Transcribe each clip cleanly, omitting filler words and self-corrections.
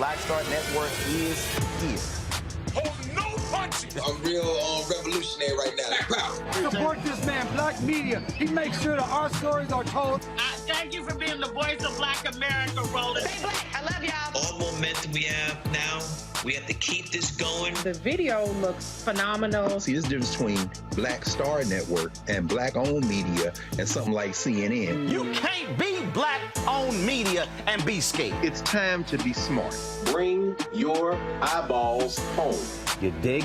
Black Star Network is here. Oh, no punches! I'm real revolutionary right now. Support this man, Black Media. He makes sure that our stories are told. Thank you for being the voice of Black America, Roland. Stay black. I love y'all. All momentum we have now, we have to keep this going. The video looks phenomenal. See, there's a difference between Black Star Network and Black-owned media and something like CNN. You can't be Black-owned media and be scared. It's time to be smart. Bring your eyeballs home. You dig?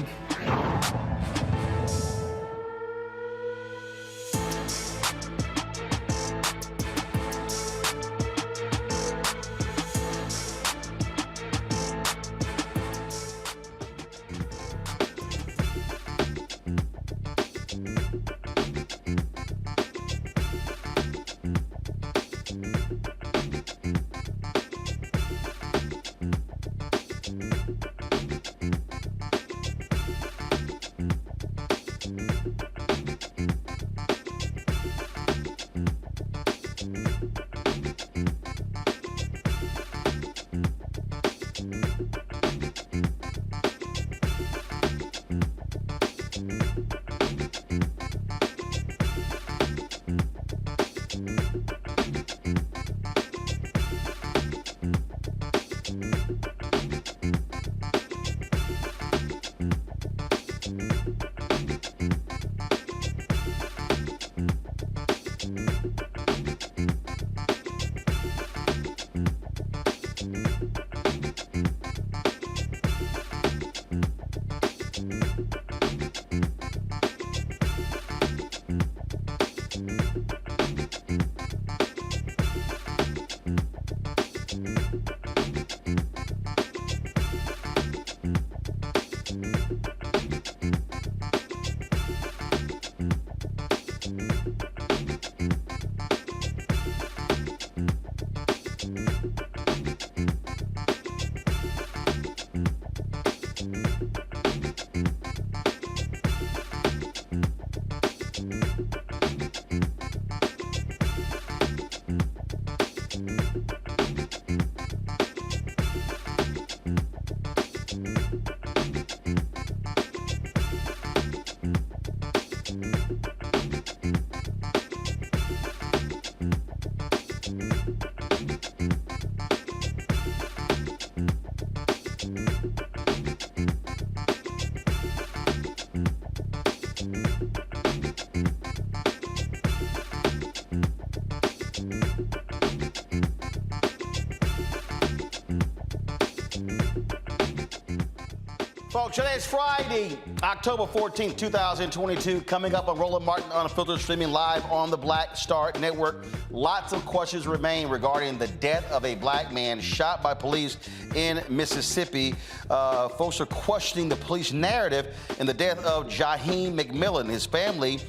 Folks, today's Friday, October 14th, 2022. Coming up on Roland Martin Unfiltered, streaming live on the Black Star Network. Lots of questions remain regarding the death of a black man shot by police in Mississippi. Folks are questioning the police narrative in the death of Jaheim McMillan. His family,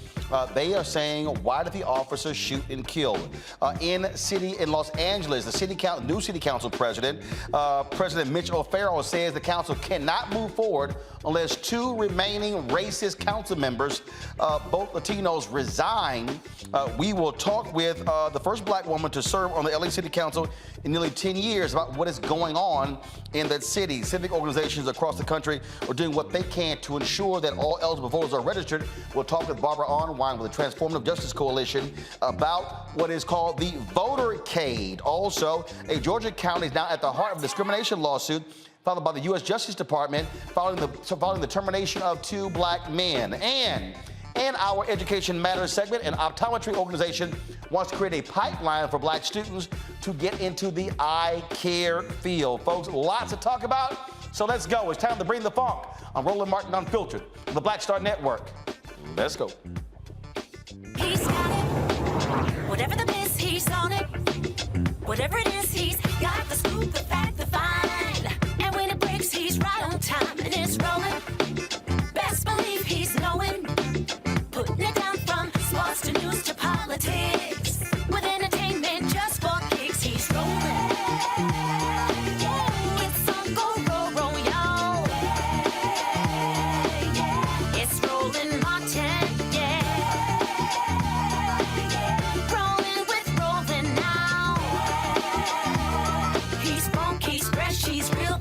they are saying, why did the officer shoot and kill? In Los Angeles, the new city council president, President Mitch says the council cannot move forward unless two remaining racist council members, both Latinos, resign. We will talk with the first black woman to serve on the LA City Council in nearly 10 years about what is going on in that city. Civic organizations across the country are doing what they can to ensure that all eligible voters are registered. We'll talk with Barbara Arnwine with the Transformative Justice Coalition about what is called the Votercade. Also, a Georgia county is now at the heart of a discrimination lawsuit filed by the U.S. Justice Department following the termination of two black men. And in our Education Matters segment, an optometry organization wants to create a pipeline for black students to get into the eye care field. Folks, lots to talk about, so let's go. It's time to bring the funk on Roland Martin Unfiltered, the Black Star Network. Let's go. He's got it. Whatever the miss, he's on it. Whatever it is, he's got the scoop, the fact, the find. And when it breaks, he's right on time and it's rolling. Best believe he's knowing. Putting it down from sports to news to politics. With entertainment just for kicks, he's rolling. It's on go, y'all. It's Roland Martin, rolling with Roland now. He's funk, he's fresh, he's real.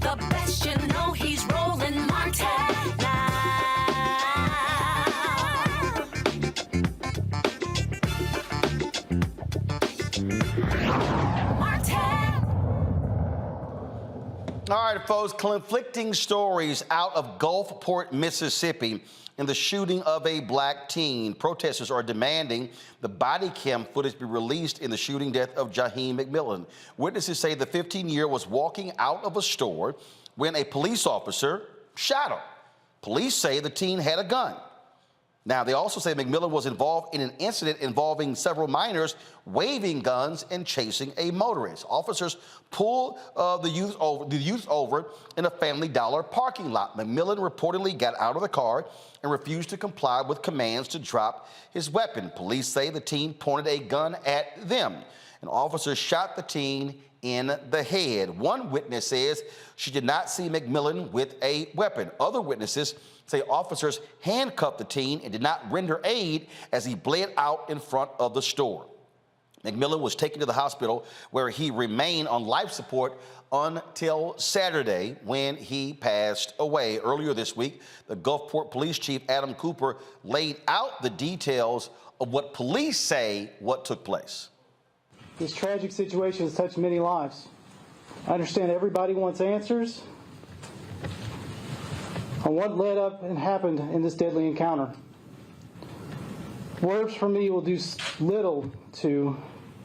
All right, folks, conflicting stories out of Gulfport, Mississippi in the shooting of a black teen. Protesters are demanding the body cam footage be released in the shooting death of Jaheim McMillan. Witnesses say the 15-year-old was walking out of a store when a police officer shot him. Police say the teen had a gun. Now, they also say McMillan was involved in an incident involving several minors waving guns and chasing a motorist. Officers pulled the youth over in a Family Dollar parking lot. McMillan reportedly got out of the car and refused to comply with commands to drop his weapon. Police say the teen pointed a gun at them. An officer shot the teen in the head. One witness says she did not see McMillan with a weapon. Other witnesses say officers handcuffed the teen and did not render aid as he bled out in front of the store. McMillan was taken to the hospital where he remained on life support until Saturday when he passed away. Earlier this week, the Gulfport Police Chief Adam Cooper laid out the details of what police say what took place. This tragic situation has touched many lives. I understand everybody wants answers on what led up and happened in this deadly encounter. Words from me will do little to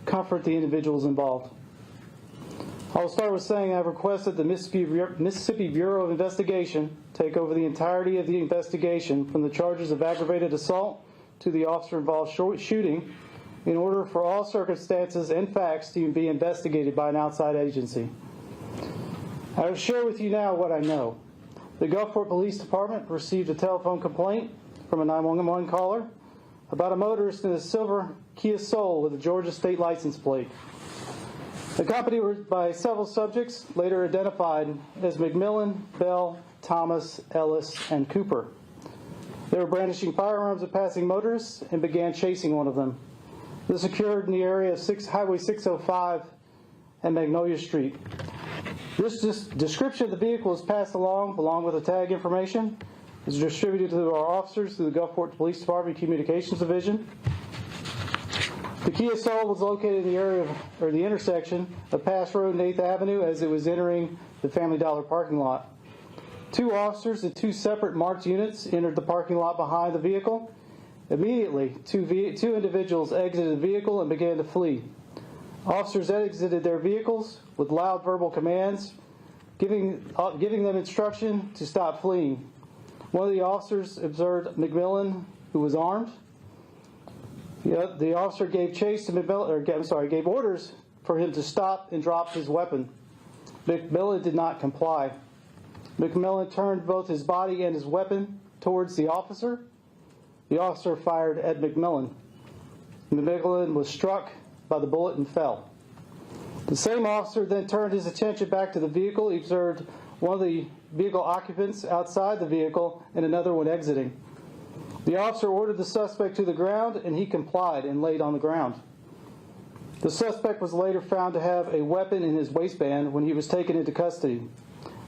comfort the individuals involved. I will start with saying I've requested the Mississippi Bureau of Investigation take over the entirety of the investigation from the charges of aggravated assault to the officer-involved shooting in order for all circumstances and facts to be investigated by an outside agency. I will share with you now what I know. The Gulfport Police Department received a telephone complaint from a 911 caller about a motorist in a silver Kia Soul with a Georgia state license plate. Accompanied by several subjects later identified as McMillan, Bell, Thomas, Ellis, and Cooper. They were brandishing firearms at passing motorists and began chasing one of them. This occurred in the area of Highway 605 and Magnolia Street. This description of the vehicle is passed along with the tag information. It's distributed to our officers through the Gulfport Police Department Communications Division. The Kia Soul was located in the area of, the intersection of Pass Road and 8th Avenue as it was entering the Family Dollar parking lot. Two officers in two separate marked units entered the parking lot behind the vehicle. Immediately, two individuals exited the vehicle and began to flee. Officers exited their vehicles with loud verbal commands, giving them instruction to stop fleeing. One of the officers observed McMillan, who was armed. The officer gave chase to McMillan, gave orders for him to stop and drop his weapon. McMillan did not comply. McMillan turned both his body and his weapon towards the officer. The officer fired at McMillan. McMillan was struck by the bullet and fell. The same officer then turned his attention back to the vehicle. He observed one of the vehicle occupants outside the vehicle and another one exiting. The officer ordered the suspect to the ground, and he complied and laid on the ground. The suspect was later found to have a weapon in his waistband when he was taken into custody.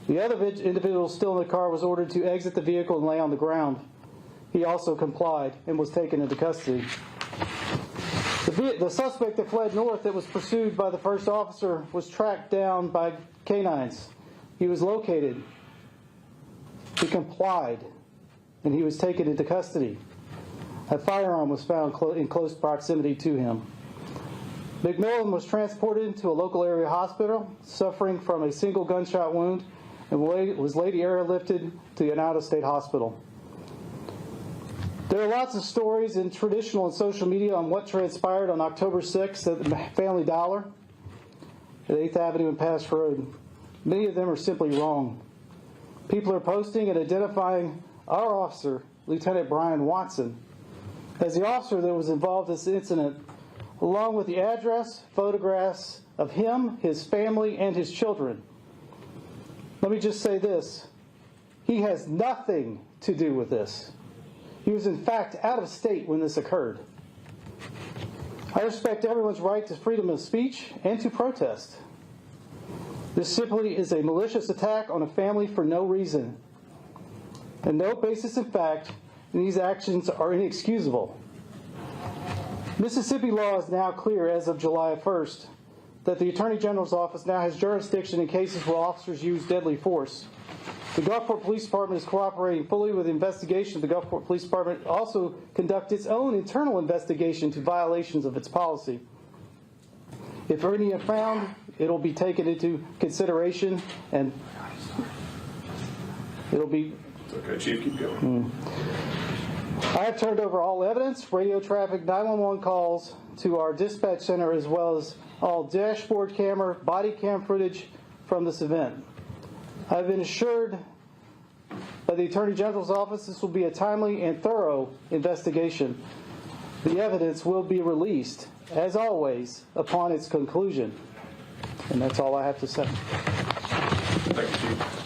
The other individual still in the car was ordered to exit the vehicle and lay on the ground. He also complied and was taken into custody. The suspect that fled north that was pursued by the first officer was tracked down by canines. He was located. He complied, and he was taken into custody. A firearm was found in close proximity to him. McMillan was transported to a local area hospital, suffering from a single gunshot wound, and was later airlifted to an out-of-state hospital. There are lots of stories in traditional and social media on what transpired on October 6th at the Family Dollar at 8th Avenue and Pass Road. Many of them are simply wrong. People are posting and identifying our officer, Lieutenant Brian Watson, as the officer that was involved in this incident, along with the address, photographs of him, his family, and his children. Let me just say this. He has nothing to do with this. He was, in fact, out of state when this occurred. I respect everyone's right to freedom of speech and to protest. This simply is a malicious attack on a family for no reason. And no basis in fact, and these actions are inexcusable. Mississippi law is now clear as of July 1st that the Attorney General's office now has jurisdiction in cases where officers use deadly force. The Gulfport Police Department is cooperating fully with the investigation. The Gulfport Police Department also conducts its own internal investigation to violations of its policy. If any are found, it will be taken into consideration, and it'll be... Okay, Chief, keep going. I have turned over all evidence, radio traffic, 911 calls to our dispatch center, as well as all dashboard camera, body cam footage from this event. I've been assured by the Attorney General's office this will be a timely and thorough investigation. The evidence will be released, as always, upon its conclusion. And that's all I have to say. Thank you, Chief.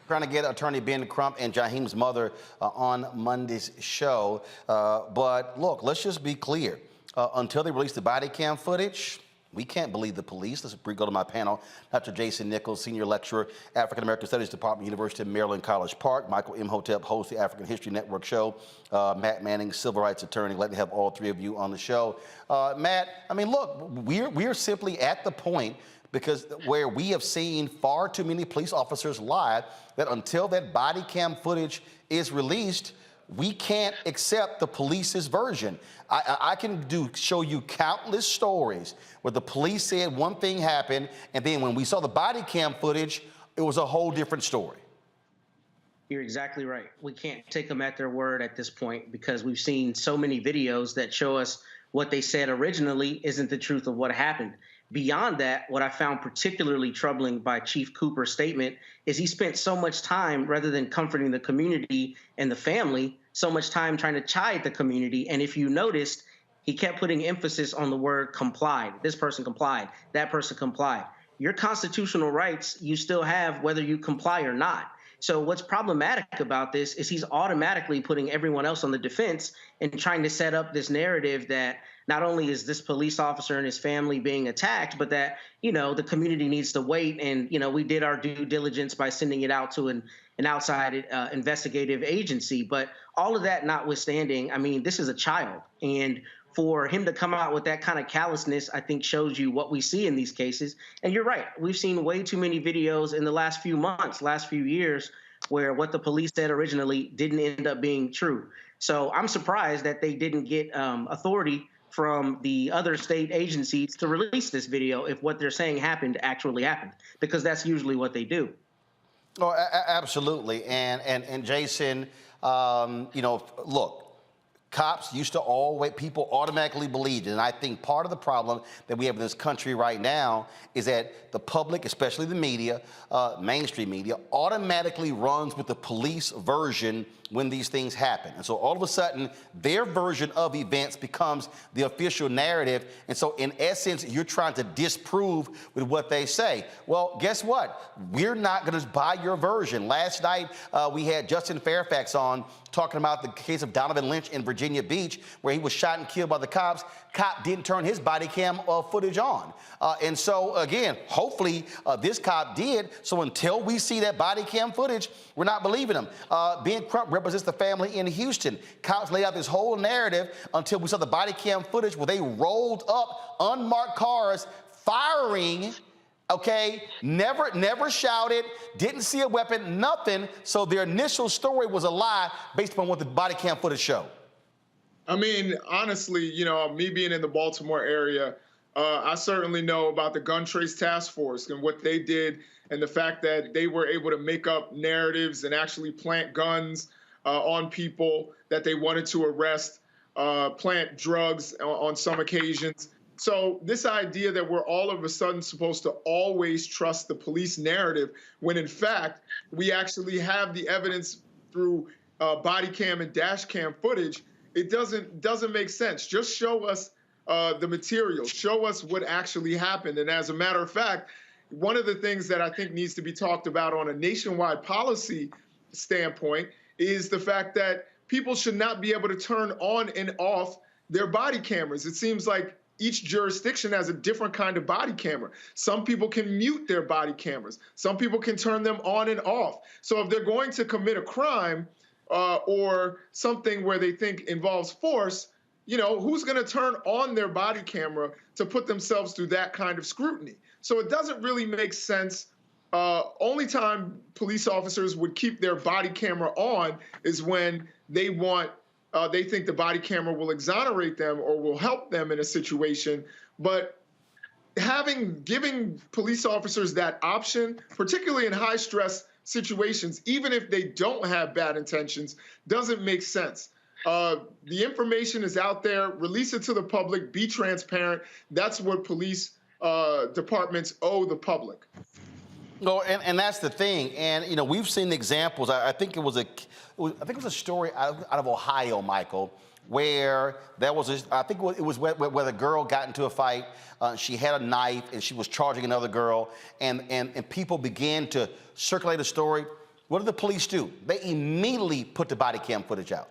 Trying to get Attorney Ben Crump and Jaheim's mother on Monday's show. But look, let's just be clear. Until they release the body cam footage, we can't believe the police. Let's go to my panel. Dr. Jason Nichols, Senior Lecturer, African American Studies Department, University of Maryland, College Park. Michael Imhotep, host of the African History Network show. Matt Manning, civil rights attorney. Glad to have all three of you on the show. Matt, I mean, look, we're simply at the point because where we have seen far too many police officers lie that until that body cam footage is released, we can't accept the police's version. I can show you countless stories where the police said one thing happened, and then when we saw the body cam footage, it was a whole different story. You're exactly right. We can't take them at their word at this point because we've seen so many videos that show us what they said originally isn't the truth of what happened. Beyond that, what I found particularly troubling by Chief Cooper's statement is he spent so much time, rather than comforting the community and the family, so much time trying to chide the community. And if you noticed, he kept putting emphasis on the word complied. This person complied, that person complied. Your constitutional rights you still have whether you comply or not. So what's problematic about this is he's automatically putting everyone else on the defense and trying to set up this narrative that not only is this police officer and his family being attacked, but that, you know, the community needs to wait. And, you know, we did our due diligence by sending it out to an outside investigative agency. But all of that notwithstanding, I mean, this is a child. And for him to come out with that kind of callousness, I think shows you what we see in these cases. And you're right. We've seen way too many videos in the last few months, last few years, where what the police said originally didn't end up being true. So I'm surprised that they didn't get authority from the other state agencies to release this video if what they're saying happened actually happened, because that's usually what they do. Oh, absolutely. And Jason, you know, look, cops used to always, people automatically believed, and I think part of the problem that we have in this country right now is that the public, especially the media, mainstream media, automatically runs with the police version when these things happen. And so all of a sudden, their version of events becomes the official narrative. And so in essence, you're trying to disprove with what they say. Well, guess what? We're not going to buy your version. Last night, we had Justin Fairfax on talking about the case of Donovan Lynch in Virginia Beach, where he was shot and killed by the cops. Cop didn't turn his body cam footage on. And so, again, hopefully this cop did. So until we see that body cam footage, we're not believing him. Ben Crump represents the family in Houston. Cops laid out this whole narrative until we saw the body cam footage where they rolled up unmarked cars firing. Okay, never shouted, didn't see a weapon, nothing. So their initial story was a lie based upon what the body cam footage showed. I mean, honestly, you know, me being in the Baltimore area, I certainly know about the Gun Trace Task Force and what they did and the fact that they were able to make up narratives and actually plant guns on people that they wanted to arrest, plant drugs on some occasions. So this idea that we're all of a sudden supposed to always trust the police narrative when, in fact, we actually have the evidence through body cam and dash cam footage, it doesn't make sense. Just show us the material. Show us what actually happened. And as a matter of fact, one of the things that I think needs to be talked about on a nationwide policy standpoint is the fact that people should not be able to turn on and off their body cameras. It seems like each jurisdiction has a different kind of body camera. Some people can mute their body cameras. Some people can turn them on and off. So if they're going to commit a crime or something where they think involves force, who's going to turn on their body camera to put themselves through that kind of scrutiny? So it doesn't really make sense. Only time police officers would keep their body camera on is when they think the body camera will exonerate them or will help them in a situation. But giving police officers that option, particularly in high stress situations, even if they don't have bad intentions, doesn't make sense. The information is out there. Release it to the public. Be transparent. That's what police departments owe the public. No, and that's the thing. And we've seen examples. I think it was a story out of Ohio, Michael, where there was it was where the girl got into a fight. She had a knife and she was charging another girl, and people began to circulate the story. What did the police do? They immediately put the body cam footage out.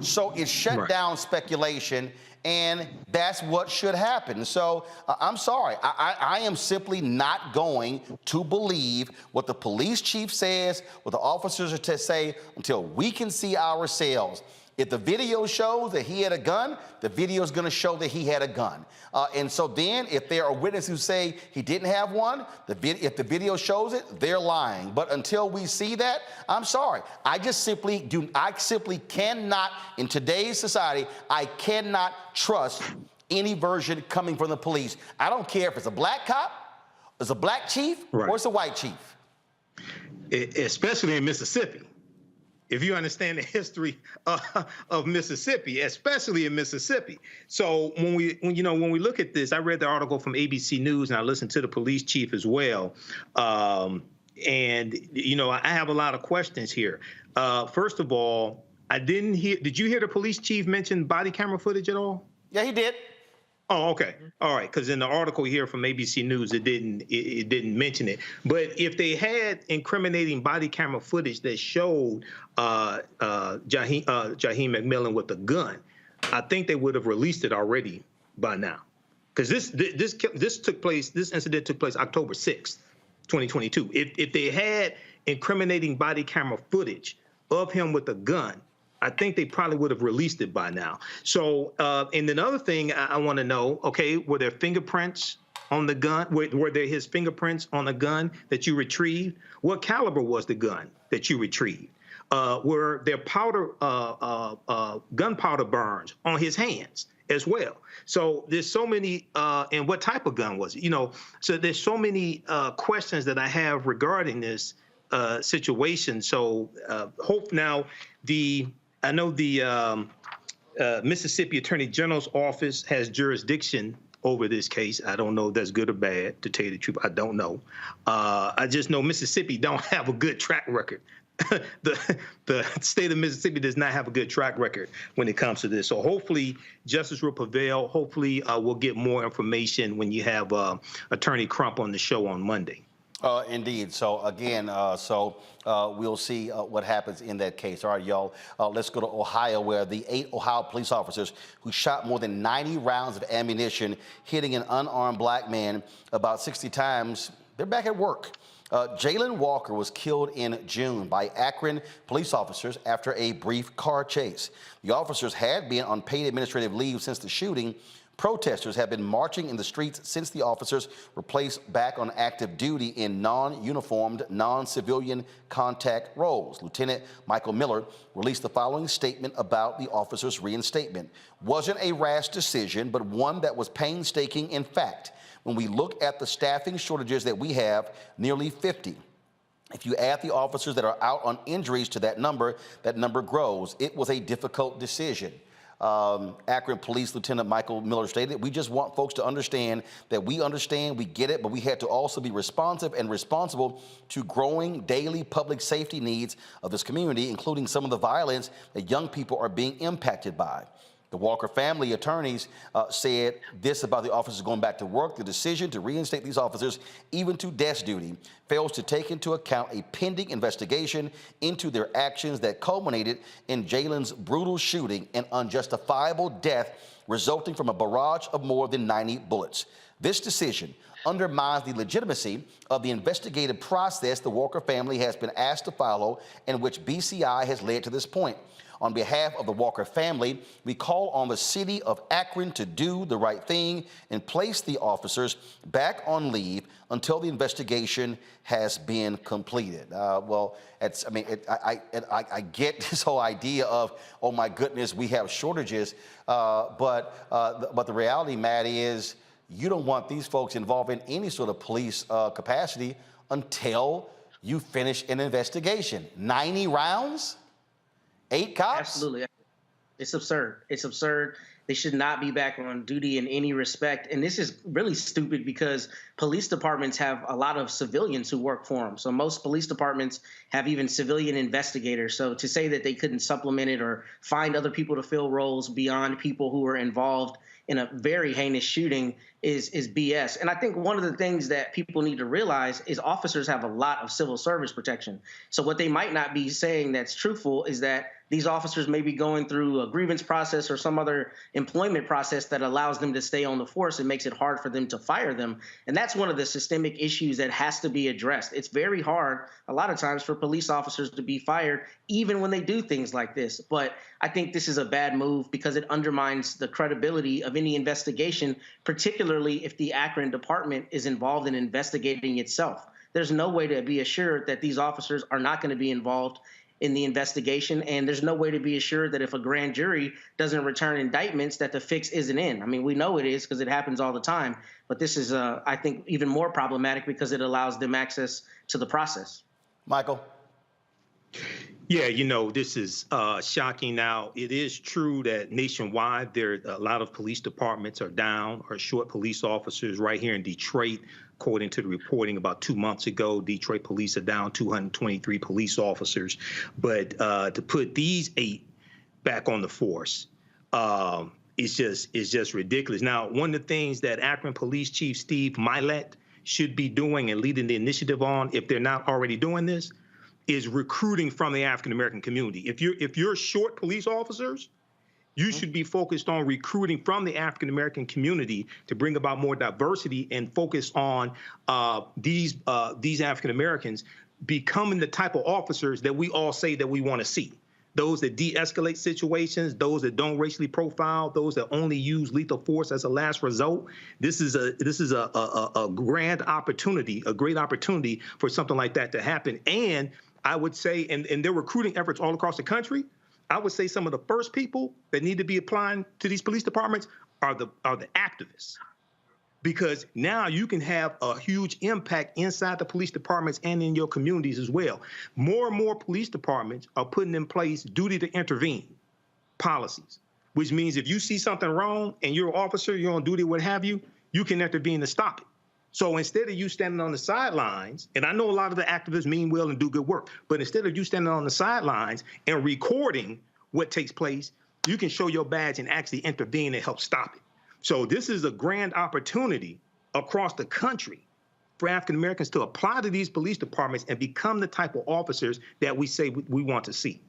So it shut down speculation, and that's what should happen. So I'm sorry. I am simply not going to believe what the police chief says, what the officers are to say, until we can see ourselves. If the video shows that he had a gun, the video is going to show that he had a gun. And so then if there are witnesses who say he didn't have one, if the video shows it, they're lying. But until we see that, I'm sorry. I simply cannot, in today's society, I cannot trust any version coming from the police. I don't care if it's a black cop, it's a black chief, or it's a white chief. Especially in Mississippi. If you understand the history of Mississippi, especially in Mississippi. So when we look at this, I read the article from ABC News and I listened to the police chief as well. And I have a lot of questions here. First of all, did you hear the police chief mention body camera footage at all? Yeah, he did. Oh, okay. All right. Because in the article here from ABC News, it didn't mention it. But if they had incriminating body camera footage that showed Jaheim McMillan with a gun, I think they would have released it already by now. Because this incident took place October 6th, 2022. If they had incriminating body camera footage of him with a gun, I think they probably would have released it by now. So, and another thing I want to know, okay, were there fingerprints on the gun? Were there his fingerprints on the gun that you retrieved? What caliber was the gun that you retrieved? Were there gunpowder burns on his hands as well? So there's so many, and what type of gun was it? So there's so many questions that I have regarding this situation. So I know the Mississippi Attorney General's office has jurisdiction over this case. I don't know if that's good or bad, to tell you the truth. I don't know. I just know Mississippi don't have a good track record. The state of Mississippi does not have a good track record when it comes to this. So hopefully justice will prevail. Hopefully we'll get more information when you have Attorney Crump on the show on Monday. Indeed. So again, we'll see what happens in that case. All right, y'all, let's go to Ohio, where the 8 Ohio police officers who shot more than 90 rounds of ammunition, hitting an unarmed black man about 60 times, they're back at work. Jayland Walker was killed in June by Akron police officers after a brief car chase. The officers had been on paid administrative leave since the shooting. Protesters have been marching in the streets since the officers were placed back on active duty in non-uniformed, non-civilian contact roles. Lieutenant Michael Miller released the following statement about the officers' reinstatement. Wasn't a rash decision, but one that was painstaking in fact. When we look at the staffing shortages that we have, nearly 50. If you add the officers that are out on injuries to that number grows. It was a difficult decision. Akron Police Lieutenant Michael Miller stated, we just want folks to understand that we understand, we get it, but we had to also be responsive and responsible to growing daily public safety needs of this community, including some of the violence that young people are being impacted by. The Walker family attorneys said this about the officers going back to work. The decision to reinstate these officers, even to desk duty, fails to take into account a pending investigation into their actions that culminated in Jayland's brutal shooting and unjustifiable death resulting from a barrage of more than 90 bullets. This decision undermines the legitimacy of the investigative process the Walker family has been asked to follow and which BCI has led to this point. On behalf of the Walker family, we call on the city of Akron to do the right thing and place the officers back on leave until the investigation has been completed. I get this whole idea of, oh my goodness, we have shortages, but the reality, Matt, is you don't want these folks involved in any sort of police capacity until you finish an investigation. 90 rounds? 8 cops? Absolutely. It's absurd. It's absurd. They should not be back on duty in any respect. And this is really stupid because police departments have a lot of civilians who work for them. So most police departments have even civilian investigators. So to say that they couldn't supplement it or find other people to fill roles beyond people who were involved in a very heinous shooting is BS. And I think one of the things that people need to realize is officers have a lot of civil service protection. So what they might not be saying that's truthful is that these officers may be going through a grievance process or some other employment process that allows them to stay on the force and makes it hard for them to fire them. And that's one of the systemic issues that has to be addressed. It's very hard a lot of times for police officers to be fired, even when they do things like this. But I think this is a bad move because it undermines the credibility of any investigation, particularly if the Akron department is involved in investigating itself. There's no way to be assured that these officers are not going to be involved in the investigation, and there's no way to be assured that if a grand jury doesn't return indictments that the fix isn't in. I mean, we know it is because it happens all the time, but this is, I think, even more problematic because it allows them access to the process. Michael? Yeah, this is shocking. Now, it is true that nationwide, there a lot of police departments are down or short police officers. Right here in Detroit, according to the reporting about 2 months ago, Detroit police are down 223 police officers. But to put these 8 back on the force, it's just ridiculous. Now, one of the things that Akron Police Chief Steve Milet should be doing and leading the initiative on, if they're not already doing this, is recruiting from the African-American community. If you're short police officers, you should be focused on recruiting from the African-American community to bring about more diversity and focus on these African-Americans becoming the type of officers that we all say that we want to see. Those that de-escalate situations, those that don't racially profile, those that only use lethal force as a last result. This is a grand opportunity, a great opportunity for something like that to happen. And I would say, and their recruiting efforts all across the country, I would say some of the first people that need to be applying to these police departments are the activists. Because now you can have a huge impact inside the police departments and in your communities as well. More and more police departments are putting in place duty to intervene policies, which means if you see something wrong and you're an officer, you're on duty, what have you, you can intervene to stop it. So instead of you standing on the sidelines, and I know a lot of the activists mean well and do good work, but instead of you standing on the sidelines and recording what takes place, you can show your badge and actually intervene and help stop it. So this is a grand opportunity across the country for African Americans to apply to these police departments and become the type of officers that we say we want to see.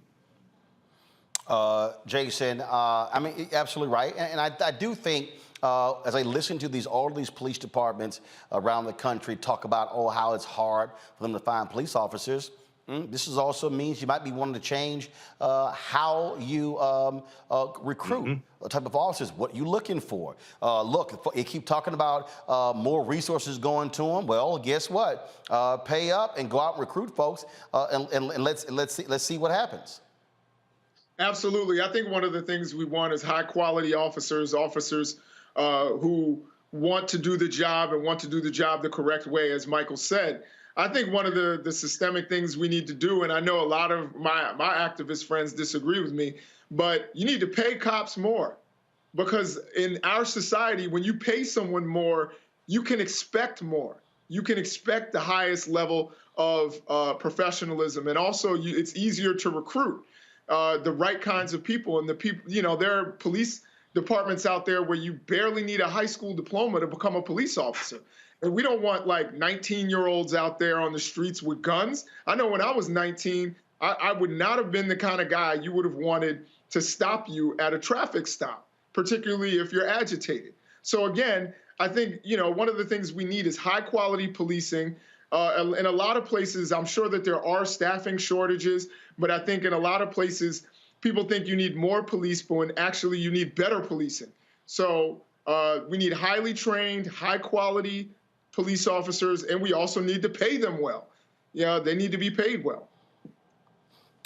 Jason, I mean, you're absolutely right. And I do think, as I listen to all of these police departments around the country talk about, how it's hard for them to find police officers, this is also means you might be wanting to change how you recruit type of officers, what you're looking for. Look, you keep talking about more resources going to them. Well, guess what? Pay up and go out and recruit folks, and let's see what happens. Absolutely. I think one of the things we want is high quality officers who want to do the job and want to do the job the correct way, as Michael said. I think one of the systemic things we need to do, and I know a lot of my activist friends disagree with me, but you need to pay cops more. Because in our society, when you pay someone more, you can expect more. You can expect the highest level of professionalism. And also, it's easier to recruit the right kinds of people. And the people, there are police departments out there where you barely need a high school diploma to become a police officer. And we don't want 19-year-olds out there on the streets with guns. I know when I was 19, I would not have been the kind of guy you would have wanted to stop you at a traffic stop, particularly if you're agitated. So again, I think, one of the things we need is high quality policing. In a lot of places, I'm sure that there are staffing shortages, but I think in a lot of places, people think you need more police, but when actually you need better policing. So we need highly trained, high quality police officers, and we also need to pay them well. Yeah, they need to be paid well.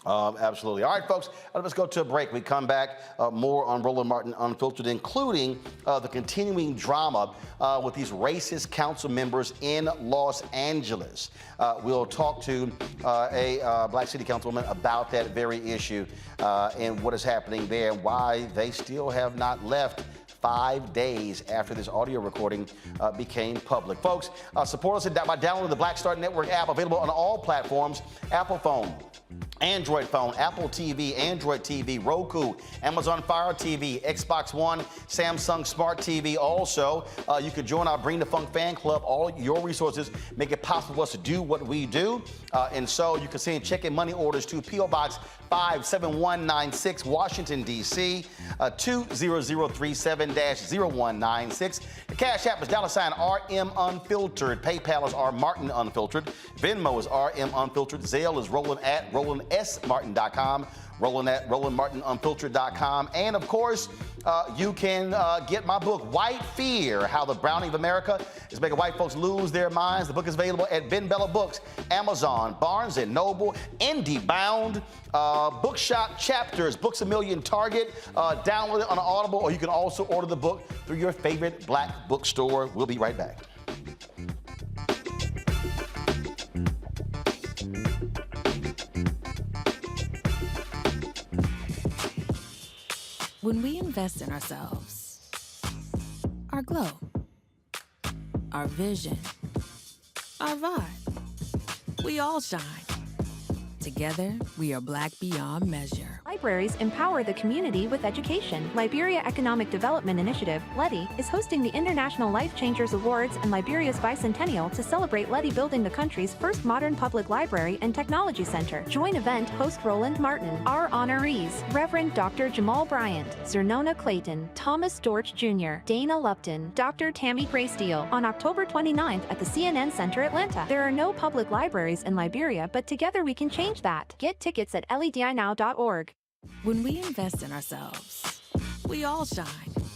Absolutely. All right, folks, let's go to a break. We come back, more on Roland Martin Unfiltered, including the continuing drama with these racist council members in Los Angeles. We'll talk to a black city councilwoman about that very issue and what is happening there and why they still have not left 5 days after this audio recording became public. Folks, support us by downloading the Black Star Network app, available on all platforms: Apple phone, Android phone, Apple TV, Android TV, Roku, Amazon Fire TV, Xbox One, Samsung Smart TV. Also, you can join our Bring the Funk fan club. All your resources make it possible for us to do what we do. And so you can send check and money orders to P.O. Box 57196, Washington, D.C., 20037-0196. The Cash App is $RM Unfiltered. PayPal is R Martin Unfiltered. Venmo is RM Unfiltered. Zelle is Roland at RolandSMartin.com. Roland at RolandMartinUnfiltered.com. And of course, you can get my book, White Fear, How the Browning of America is Making White Folks Lose Their Minds. The book is available at Ben Bella Books, Amazon, Barnes & Noble, IndieBound, Bookshop, Chapters, Books A Million, Target. Download it on Audible, or you can also order the book through your favorite black bookstore. We'll be right back. When we invest in ourselves, our glow, our vision, our vibe, we all shine. Together, we are black beyond measure. Libraries empower the community with education. Liberia Economic Development Initiative, LEDI, is hosting the International Life Changers Awards and Liberia's bicentennial to celebrate LEDI building the country's first modern public library and technology center. Join event host Roland Martin. Our honorees: Reverend Dr. Jamal Bryant, Zernona Clayton, Thomas Dorch Jr., Dana Lupton, Dr. Tammy Graysteel, on October 29th at the CNN Center, Atlanta. There are no public libraries in Liberia, but together we can change that. Get tickets at ledinow.org. When we invest in ourselves, we all shine.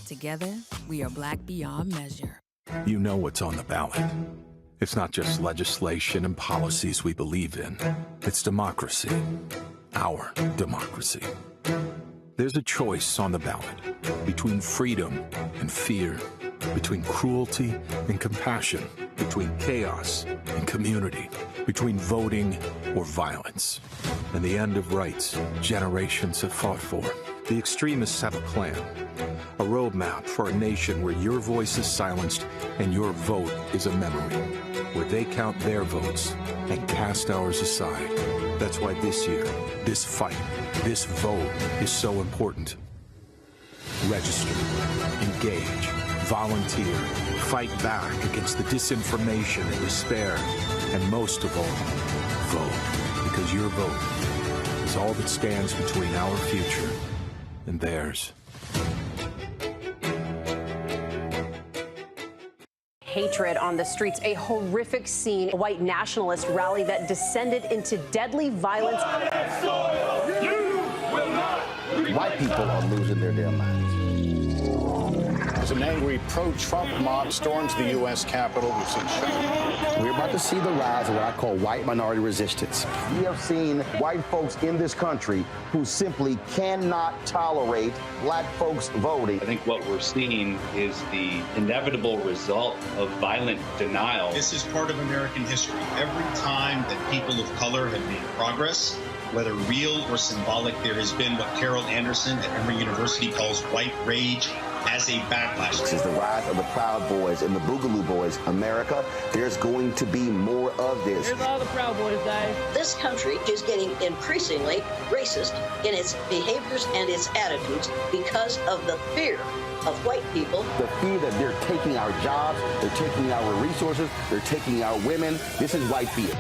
Together, we are black beyond measure. You know what's on the ballot. It's not just legislation and policies we believe in. It's democracy. Our democracy. There's a choice on the ballot between freedom and fear, between cruelty and compassion, between chaos and community, between voting or violence, and the end of rights generations have fought for. The extremists have a plan, a roadmap for a nation where your voice is silenced and your vote is a memory, where they count their votes and cast ours aside. That's why this year, this fight, this vote is so important. Register, engage, volunteer, fight back against the disinformation and despair, and most of all, vote, because your vote is all that stands between our future and theirs. Hatred on the streets, a horrific scene, a white nationalist rally that descended into deadly violence. White people are losing their damn minds. As an angry pro-Trump mob storms the U.S. Capitol, we've seen shooting. We're about to see the rise of what I call white minority resistance. We have seen white folks in this country who simply cannot tolerate black folks voting. I think what we're seeing is the inevitable result of violent denial. This is part of American history. Every time that people of color have made progress, whether real or symbolic, there has been what Carol Anderson at Emory University calls white rage as a backlash. This is the rise of the Proud Boys and the Boogaloo Boys. America, there's going to be more of this. Here's all the Proud Boys, Dave. This country is getting increasingly racist in its behaviors and its attitudes because of the fear of white people. The fear that they're taking our jobs, they're taking our resources, they're taking our women. This is white fear.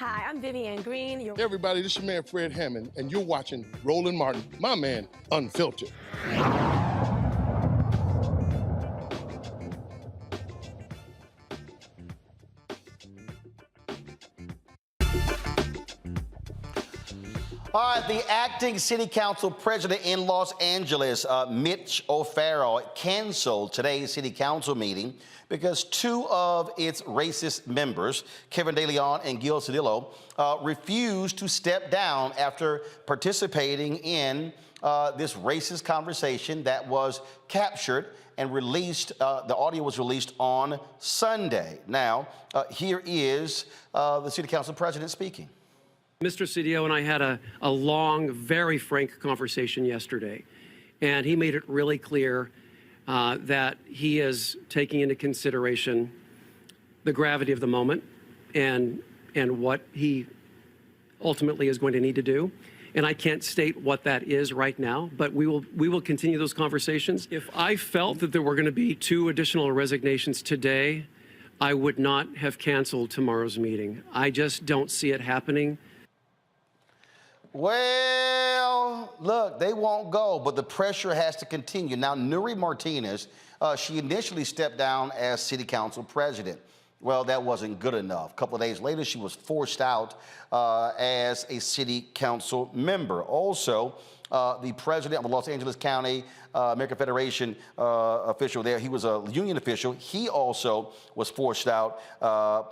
Hi, I'm Vivian Green. Hey everybody, this is your man Fred Hammond, and you're watching Roland Martin, my man, Unfiltered. All right, the acting city council president in Los Angeles, Mitch O'Farrell, canceled today's city council meeting because two of its racist members, Kevin De Leon and Gil Cedillo, refused to step down after participating in this racist conversation that was captured and released. The audio was released on Sunday. Now, here is the city council president speaking. Mr. Cedillo and I had a long, very frank conversation yesterday, and he made it really clear that he is taking into consideration the gravity of the moment and what he ultimately is going to need to do. And I can't state what that is right now, but we will continue those conversations. If I felt that there were going to be 2 additional resignations today, I would not have canceled tomorrow's meeting. I just don't see it happening. Well, look, they won't go, but the pressure has to continue. Now, Nuri Martinez, she initially stepped down as city council president. Well, that wasn't good enough. A couple of days later, she was forced out as a city council member. Also, the president of the Los Angeles County American Federation official there, he was a union official. He also was forced out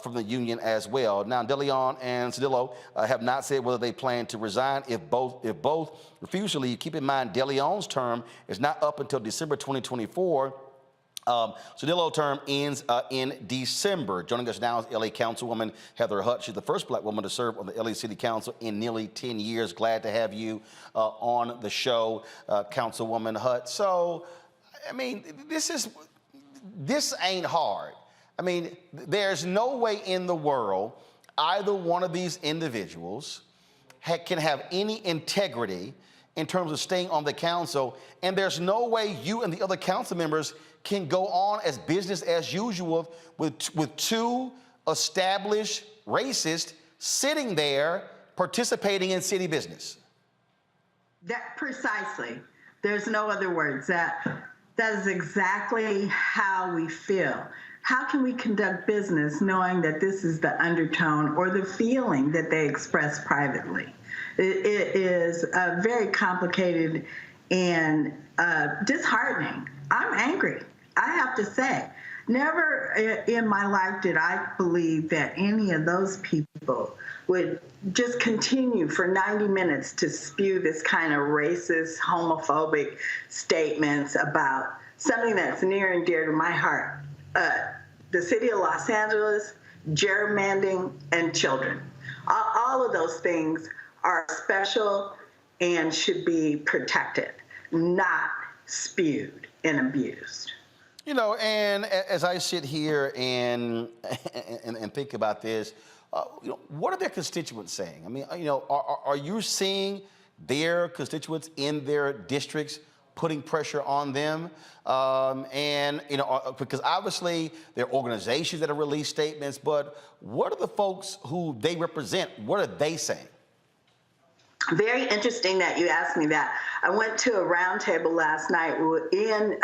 from the union as well. Now, De Leon and Cedillo have not said whether they plan to resign. If both refuse to leave, keep in mind De Leon's term is not up until December 2024. Cedillo's term ends in December. Joining us now is LA Councilwoman Heather Hutt. She's the first black woman to serve on the LA City Council in nearly 10 years. Glad to have you on the show, Councilwoman Hutt. So, I mean, this ain't hard. I mean, there's no way in the world either one of these individuals can have any integrity in terms of staying on the council, and there's no way you and the other council members can go on as business as usual with 2 established racists sitting there participating in city business. That precisely. There's no other words. That is exactly how we feel. How can we conduct business knowing that this is the undertone or the feeling that they express privately? It is very complicated and disheartening. I'm angry, I have to say. Never in my life did I believe that any of those people would just continue for 90 minutes to spew this kind of racist, homophobic statements about something that's near and dear to my heart. The city of Los Angeles, gerrymandering, and children. All of those things are special and should be protected, not spewed and abused. You know, and as I sit here and think about this, you know, what are their constituents saying? I mean, you know, are you seeing their constituents in their districts putting pressure on them? And, you know, because obviously there are organizations that have released statements, but what are the folks who they represent? What are they saying? Very interesting that you asked me that. I went to a roundtable last night in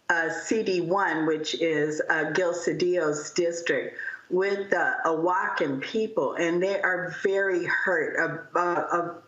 CD1, which is Gil Cedillo's district, with Awaken people, and they are very hurt of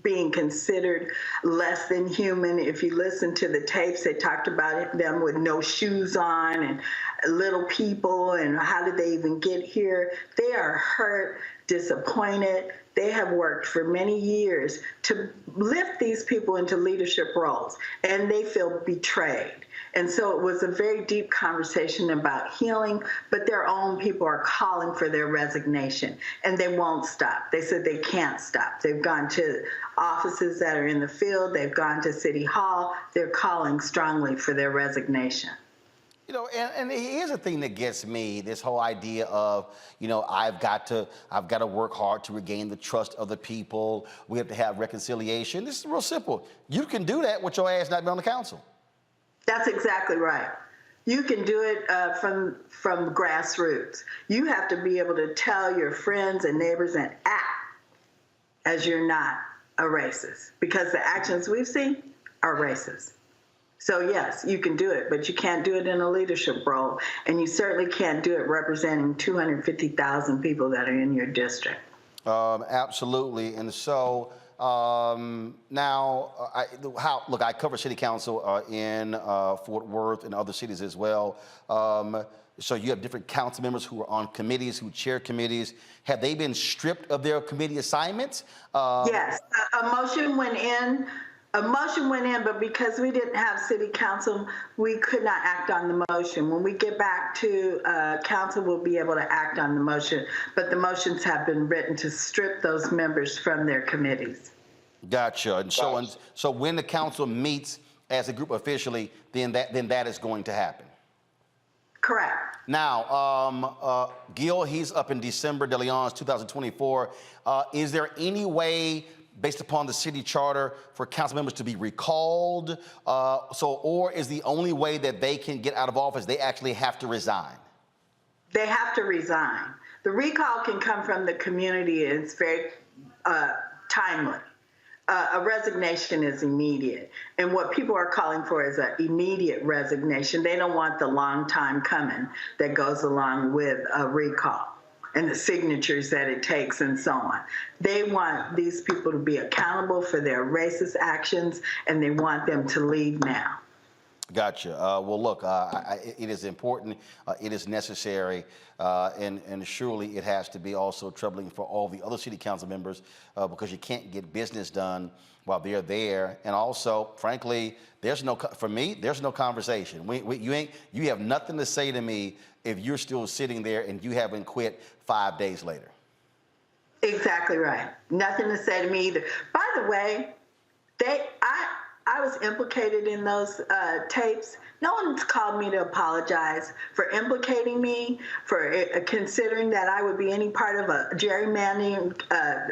being considered less than human. If you listen to the tapes, they talked about them with no shoes on and little people and how did they even get here. They are hurt, disappointed. They have worked for many years to lift these people into leadership roles, and they feel betrayed. And so it was a very deep conversation about healing, but their own people are calling for their resignation, and they won't stop. They said they can't stop. They've gone to offices that are in the field. They've gone to City Hall. They're calling strongly for their resignation. You know, and here's the thing that gets me, this whole idea of, you know, I've got to work hard to regain the trust of the people. We have to have reconciliation. This is real simple. You can do that with your ass not being on the council. That's exactly right. You can do it from grassroots. You have to be able to tell your friends and neighbors and act as you're not a racist, because the actions we've seen are racist. So yes, you can do it, but you can't do it in a leadership role, and you certainly can't do it representing 250,000 people that are in your district. Absolutely. And so now, I cover city council in Fort Worth and other cities as well. So you have different council members who are on committees, who chair committees. Have they been stripped of their committee assignments? Yes, a motion went in. A motion went in, but because we didn't have city council, we could not act on the motion. When we get back to council, we'll be able to act on the motion. But the motions have been written to strip those members from their committees. Gotcha. And so when the council meets as a group officially, then that is going to happen. Correct. Now, Gil, he's up in December de Leon's 2024. Is there any way, based upon the city charter, for council members to be recalled? Or is the only way that they can get out of office, they actually have to resign? They have to resign. The recall can come from the community. It's very timely. A resignation is immediate. And what people are calling for is an immediate resignation. They don't want the long time coming that goes along with a recall and the signatures that it takes and so on. They want these people to be accountable for their racist actions, and they want them to leave now. Gotcha. Well, look, it is important, it is necessary, and surely it has to be also troubling for all the other city council members because you can't get business done while they're there. And also, frankly, there's no conversation. You have nothing to say to me if you're still sitting there and you haven't quit 5 days later. Exactly right. Nothing to say to me either. By the way, I was implicated in those tapes. No one's called me to apologize for implicating me, for considering that I would be any part of a gerrymandering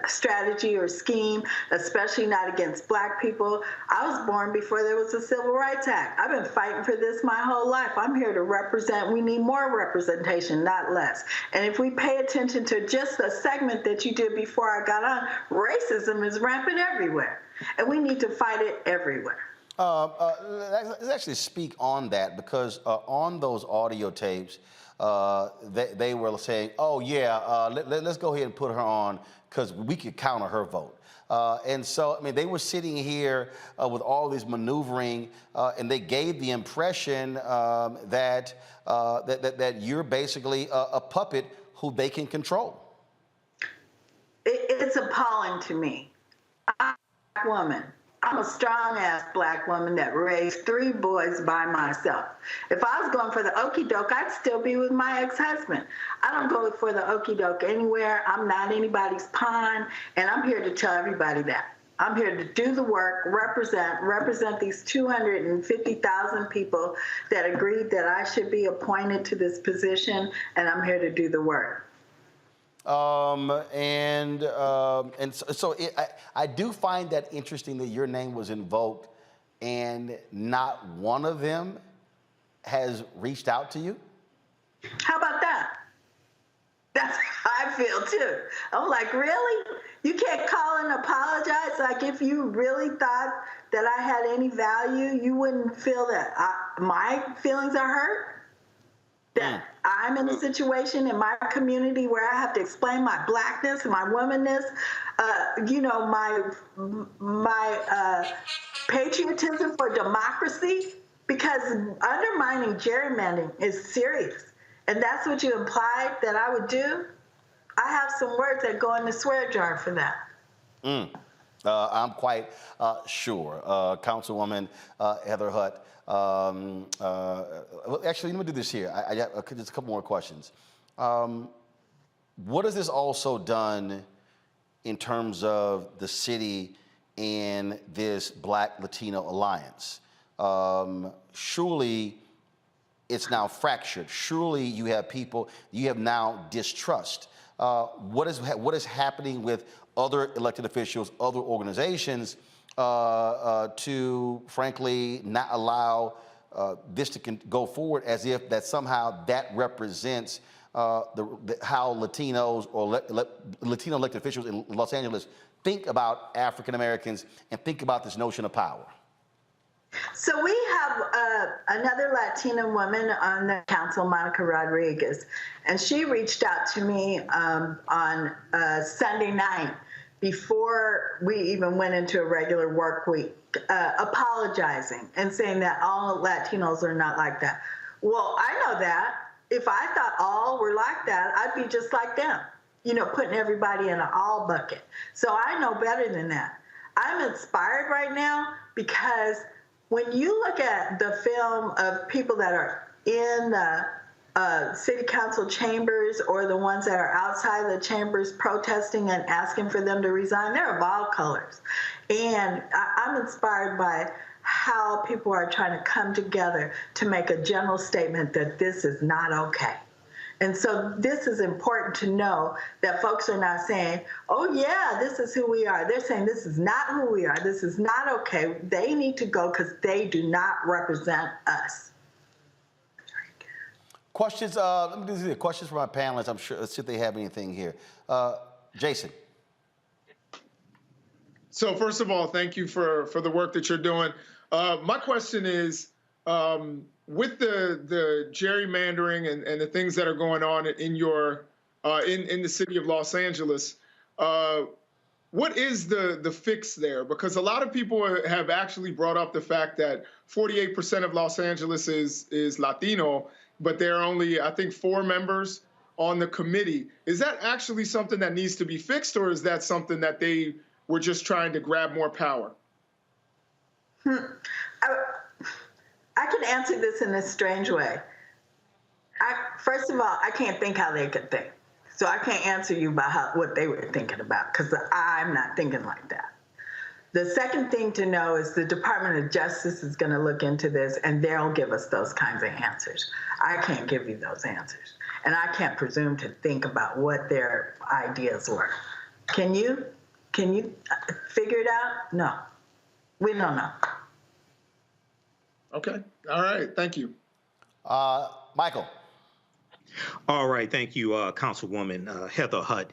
strategy or scheme, especially not against Black people. I was born before there was a Civil Rights Act. I've been fighting for this my whole life. I'm here to represent. We need more representation, not less. And if we pay attention to just the segment that you did before I got on, racism is rampant everywhere. And we need to fight it everywhere. Let's actually speak on that, because on those audio tapes, they were saying, oh, yeah, let's go ahead and put her on because we could counter her vote. And so, I mean, they were sitting here with all this maneuvering, and they gave the impression that you're basically a puppet who they can control. It's appalling to me. I'm a Black woman. I'm a strong-ass Black woman that raised 3 boys by myself. If I was going for the okie doke, I'd still be with my ex-husband. I don't go for the okie doke anywhere. I'm not anybody's pawn, and I'm here to tell everybody that. I'm here to do the work, represent these 250,000 people that agreed that I should be appointed to this position, and I'm here to do the work. I do find that interesting that your name was invoked and not one of them has reached out to you. How about that? That's how I feel too. I'm like, really? You can't call and apologize? Like, if you really thought that I had any value, you wouldn't feel that my feelings are hurt? That I'm in a situation in my community where I have to explain my Blackness and my womanness, my patriotism for democracy, because undermining gerrymandering is serious. And that's what you implied that I would do? I have some words that go in the swear jar for that. I'm quite sure. Councilwoman Heather Hutt, actually, let me do this here. I have just a couple more questions. What has this also done in terms of the city and this Black Latino alliance? Surely it's now fractured. Surely you have people, you have now distrust. What is happening with other elected officials, other organizations, to frankly not allow this to go forward as if that somehow that represents how Latinos or Latino elected officials in Los Angeles think about African Americans and think about this notion of power? So we have another Latina woman on the council, Monica Rodriguez, and she reached out to me on Sunday night before we even went into a regular work week, apologizing and saying that all Latinos are not like that. Well, I know that. If I thought all were like that, I'd be just like them, putting everybody in an all bucket. So I know better than that. I'm inspired right now because when you look at the film of people that are in the city council chambers or the ones that are outside the chambers protesting and asking for them to resign, they're of all colors. And I'm inspired by how people are trying to come together to make a general statement that this is not okay. And so this is important to know that folks are not saying, oh, yeah, this is who we are. They're saying this is not who we are. This is not okay. They need to go because they do not represent us. Questions? Let me do the questions for my panelists. I'm sure. Let's see if they have anything here. Jason. So first of all, thank you for the work that you're doing. My question is, with the gerrymandering and the things that are going on in your in the city of Los Angeles, what is the fix there? Because a lot of people have actually brought up the fact that 48% of Los Angeles is Latino, but there are only, I think, 4 members on the committee. Is that actually something that needs to be fixed, or is that something that they were just trying to grab more power? I can answer this in a strange way. First of all, I can't think how they could think. So I can't answer you about what they were thinking about, because I'm not thinking like that. The second thing to know is the Department of Justice is going to look into this, and they'll give us those kinds of answers. I can't give you those answers. And I can't presume to think about what their ideas were. Can you? Can you figure it out? No. We don't know. Okay. All right. Thank you. Michael. All right. Thank you, Councilwoman Heather Hutt.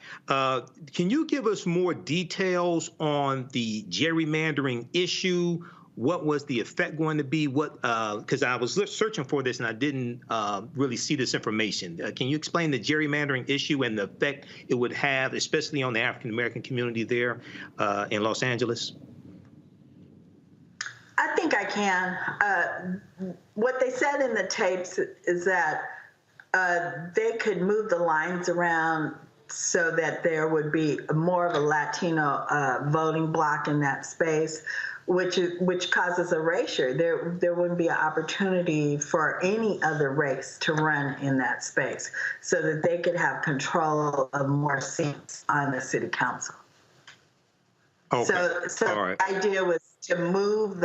Can you give us more details on the gerrymandering issue? What was the effect going to be? Because I was searching for this and I didn't really see this information. Can you explain the gerrymandering issue and the effect it would have, especially on the African-American community there in Los Angeles? I think I can. What they said in the tapes is that they could move the lines around so that there would be more of a Latino voting bloc in that space, which causes erasure. There wouldn't be an opportunity for any other race to run in that space, so that they could have control of more seats on the city council. Okay. So the idea was to move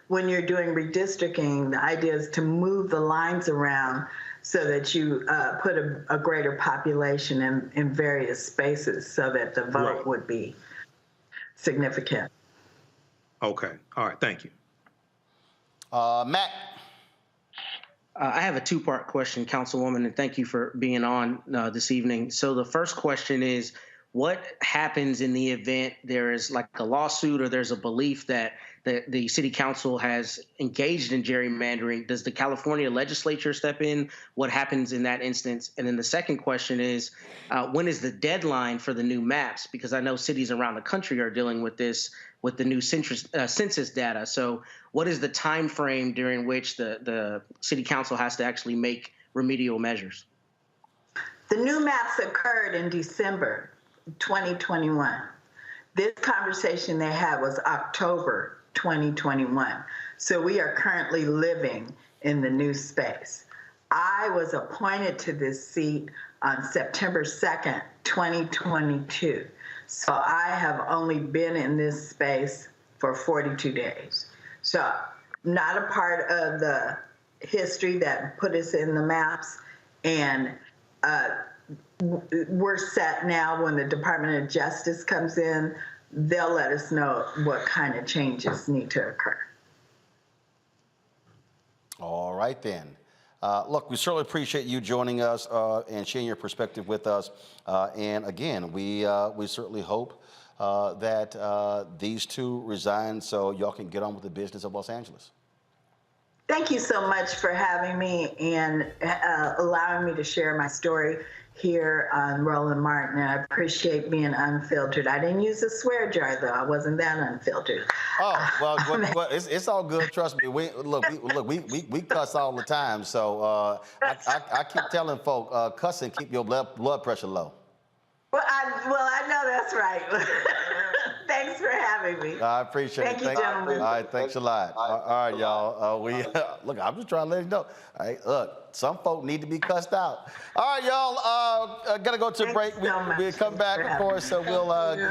when you're doing redistricting, the idea is to move the lines around so that you put a greater population in various spaces so that the vote would be significant. Okay. All right. Thank you. Matt. I have a 2-part question, Councilwoman, and thank you for being on this evening. So the first question is, what happens in the event there is like a lawsuit or there's a belief that the city council has engaged in gerrymandering? Does the California legislature step in? What happens in that instance? And then the second question is, when is the deadline for the new maps? Because I know cities around the country are dealing with this with the new census data. So what is the time frame during which the city council has to actually make remedial measures? The new maps occurred in December 2021. This conversation they had was October 2021. So we are currently living in the new space. I was appointed to this seat on September 2nd, 2022. So I have only been in this space for 42 days. So not a part of the history that put us in the maps. And we're set now. When the Department of Justice comes in, they'll let us know what kind of changes need to occur. All right, then. Look, we certainly appreciate you joining us and sharing your perspective with us. And again, we certainly hope that these two resign so y'all can get on with the business of Los Angeles. Thank you so much for having me and allowing me to share my story here on Roland Martin. I appreciate being unfiltered. I didn't use a swear jar, though. I wasn't that unfiltered. Oh, well, it's all good. Trust me. We cuss all the time. So I keep telling folk, cussing keep your blood pressure low. Well, I know that's right. Thanks for having me. I appreciate it. Thank you, gentlemen. All right, thanks a lot. All right, y'all. Look, I'm just trying to let you know. All right, look, some folk need to be cussed out. All right, y'all. Gotta go to a break. We'll come back, of course. So we'll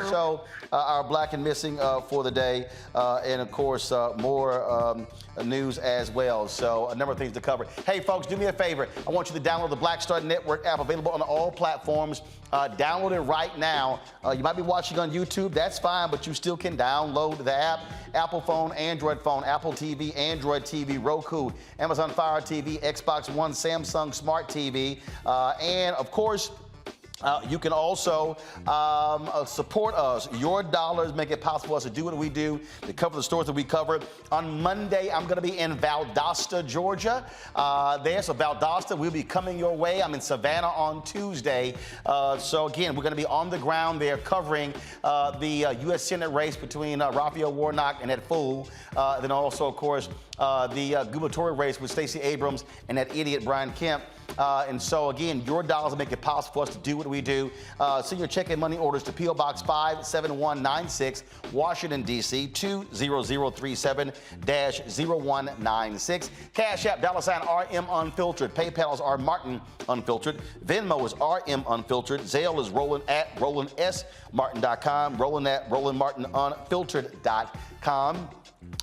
show our Black and Missing for the day, and of course more news as well. So a number of things to cover. Hey, folks, do me a favor. I want you to download the Black Star Network app, available on all platforms. Download it right now. You might be watching on YouTube. That's fine, but you still can download the app. Apple phone, Android phone, Apple TV, Android TV, Roku, Amazon Fire TV, Xbox One, Samsung Smart TV, and of course, you can also support us. Your dollars make it possible for us to do what we do, to cover the stories that we cover. On Monday, I'm going to be in Valdosta, Georgia. So Valdosta, we'll be coming your way. I'm in Savannah on Tuesday. So again, we're going to be on the ground there covering the U.S. Senate race between Raphael Warnock and Ed Fool. Then also, of course, the gubernatorial race with Stacey Abrams and that idiot Brian Kemp. And so, again, your dollars make it possible for us to do what we do. Send your check and money orders to P.O. Box 57196, Washington, D.C., 20037-0196. Cash App, $RM Unfiltered. PayPal is R Martin Unfiltered. Venmo is RM Unfiltered. Zelle is Roland at RolandSMartin.com. Roland at RolandMartinUnfiltered.com.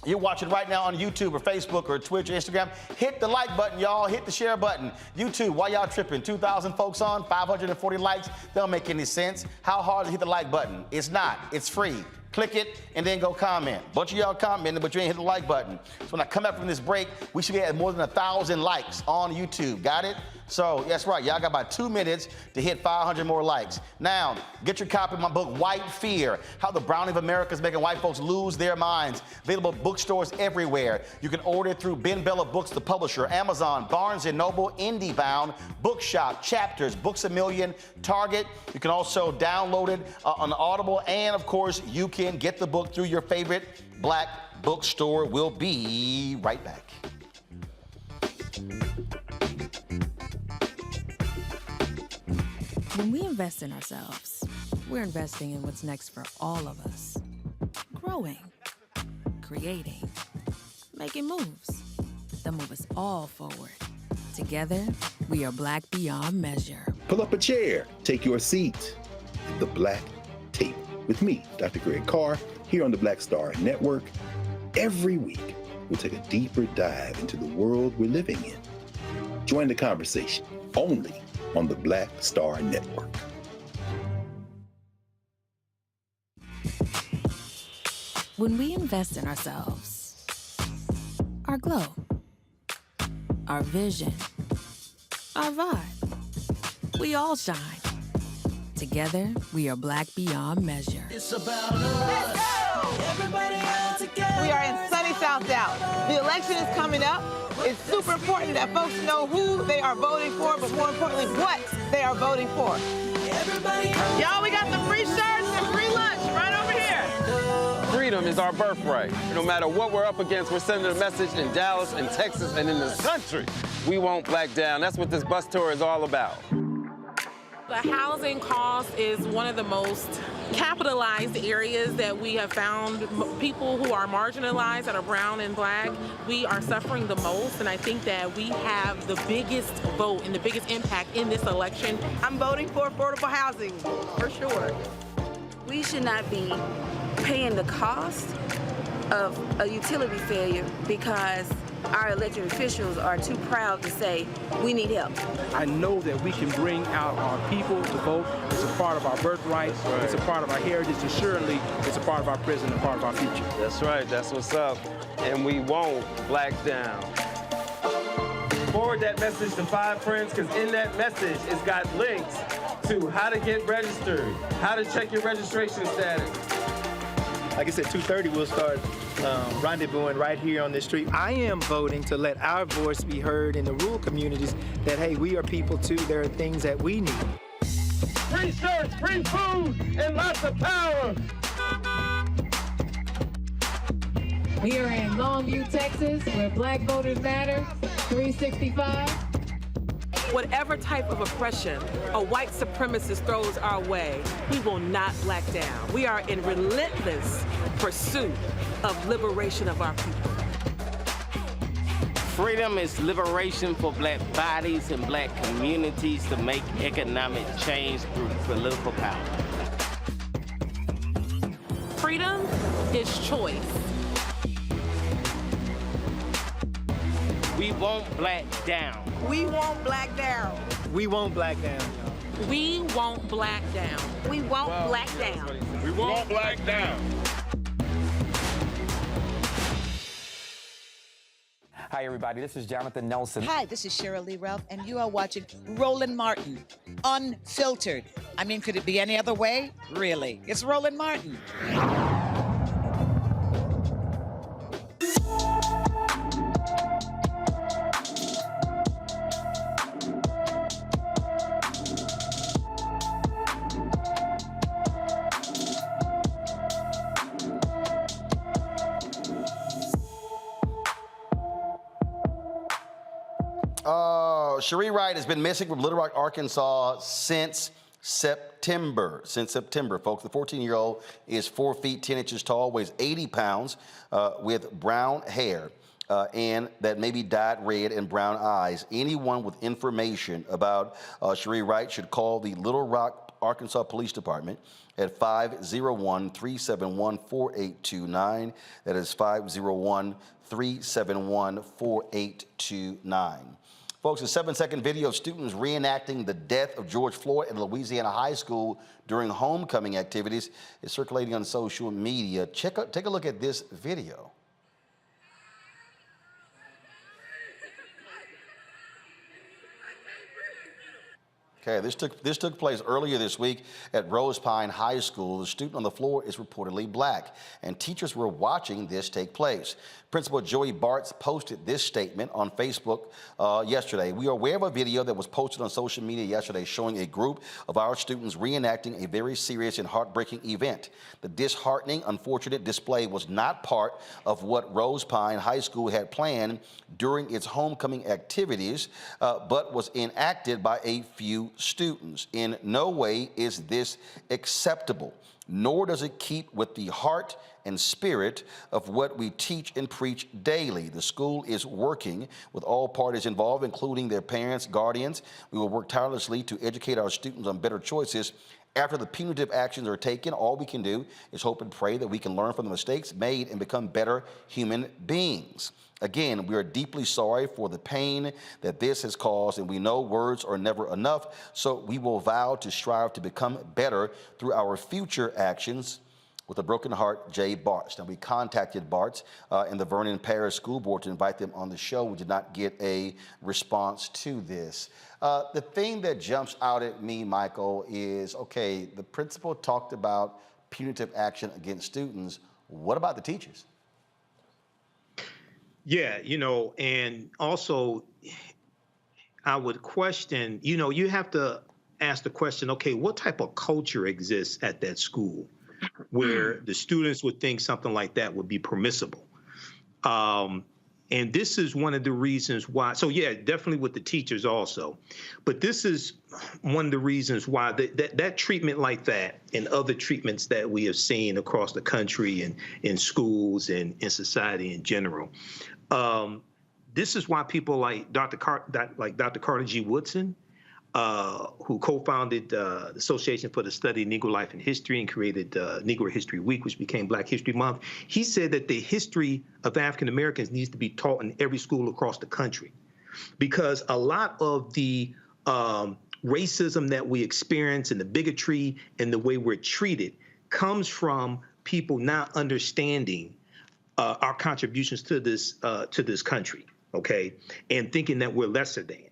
You're watching right now on YouTube or Facebook or Twitch or Instagram. Hit the like button, y'all. Hit the share button. YouTube, why y'all tripping? 2,000 folks on, 540 likes. Don't make any sense. How hard to hit the like button? It's not. It's free. Click it and then go comment. Bunch of y'all commented, but you ain't hit the like button. So when I come back from this break, we should be at more than 1,000 likes on YouTube. Got it? So that's right. Y'all got about 2 minutes to hit 500 more likes. Now, get your copy of my book, White Fear, How the Browning of America is Making White Folks Lose Their Minds. Available at bookstores everywhere. You can order it through Ben Bella Books, the publisher, Amazon, Barnes & Noble, IndieBound, Bookshop, Chapters, Books A Million, Target. You can also download it on Audible. And, of course, you can get the book through your favorite Black bookstore. We'll be right back. When we invest in ourselves, we're investing in what's next for all of us. Growing, creating, making moves that move us all forward. Together, we are Black beyond measure. Pull up a chair, take your seat at the Black Table with me, Dr. Greg Carr, here on the Black Star Network. Every week, we'll take a deeper dive into the world we're living in. Join the conversation only on the Black Star Network. When we invest in ourselves, our glow, our vision, our vibe, we all shine. Together, we are Black beyond measure. It's about us. Everybody all together. We are in sunny South Dallas. The election is coming up. It's super important that folks know who they are voting for, but more importantly, what they are voting for. Y'all, we got the free shirts and free lunch right over here. Freedom is our birthright. No matter what we're up against, we're sending a message in Dallas and Texas and in this country. We won't back down. That's what this bus tour is all about. The housing cost is one of the most capitalized areas that we have found. People who are marginalized, that are brown and Black, we are suffering the most, and I think that we have the biggest vote and the biggest impact in this election. I'm voting for affordable housing, for sure. We should not be paying the cost of a utility failure because our elected officials are too proud to say, we need help. I know that we can bring out our people to vote. It's a part of our birthright. Right. It's a part of our heritage. And surely it's a part of our present and part of our future. That's right. That's what's up. And we won't black down. Forward that message to 5 friends, because in that message, it's got links to how to get registered, how to check your registration status. Like I said, 2:30 we'll start rendezvousing right here on this street. I am voting to let our voice be heard in the rural communities that, hey, we are people too. There are things that we need. Free shirts, free food, and lots of power. We are in Longview, Texas, where Black voters matter, 365. Whatever type of oppression a white supremacist throws our way, we will not back down. We are in relentless pursuit of liberation of our people. Freedom is liberation for black bodies and black communities to make economic change through political power. Freedom is choice. We won't black down. We won't black down. We won't black down, y'all. We won't black down. We won't black down. We won't black down. Hi, everybody. This is Jonathan Nelson. Hi, this is Cheryl Lee Ralph, and you are watching Roland Martin, Unfiltered. I mean, could it be any other way? Really? It's Roland Martin. Cherie Wright has been missing from Little Rock, Arkansas since September. Folks. The 14-year-old is 4 feet 10 inches tall, weighs 80 pounds, with brown hair, and that may be dyed red and brown eyes. Anyone with information about Cherie Wright should call the Little Rock, Arkansas Police Department at 501-371-4829. That is 501-371-4829. Folks, a 7-second video of students reenacting the death of George Floyd at Louisiana High School during homecoming activities is circulating on social media. Take a look at this video. Okay, this took place earlier this week at Rose Pine High School. The student on the floor is reportedly black, and teachers were watching this take place. Principal Joey Bartz posted this statement on Facebook yesterday. We are aware of a video that was posted on social media yesterday showing a group of our students reenacting a very serious and heartbreaking event. The disheartening, unfortunate display was not part of what Rose Pine High School had planned during its homecoming activities, but was enacted by a few students. In no way is this acceptable, nor does it keep with the heart and spirit of what we teach and preach daily. The school is working with all parties involved, including their parents, guardians. We will work tirelessly to educate our students on better choices. After the punitive actions are taken, all we can do is hope and pray that we can learn from the mistakes made and become better human beings. Again, we are deeply sorry for the pain that this has caused, and we know words are never enough, so we will vow to strive to become better through our future actions. With a broken heart, Jay Bartz. Now, we contacted Bartz and the Vernon Parish School Board to invite them on the show. We did not get a response to this. The thing that jumps out at me, Michael, is, okay, the principal talked about punitive action against students. What about the teachers? Yeah, and also I would question, you have to ask the question, okay, what type of culture exists at that school where the students would think something like that would be permissible? And this is one of the reasons why. So, yeah, definitely with the teachers also. But this is one of the reasons why that treatment like that and other treatments that we have seen across the country and in schools and in society in general. This is why people like Dr. Carter G. Woodson, who co-founded the Association for the Study of Negro Life and History and created Negro History Week, which became Black History Month. He said that the history of African Americans needs to be taught in every school across the country, because a lot of the racism that we experience and the bigotry and the way we're treated comes from people not understanding our contributions to this country. okay, and thinking that we're lesser than.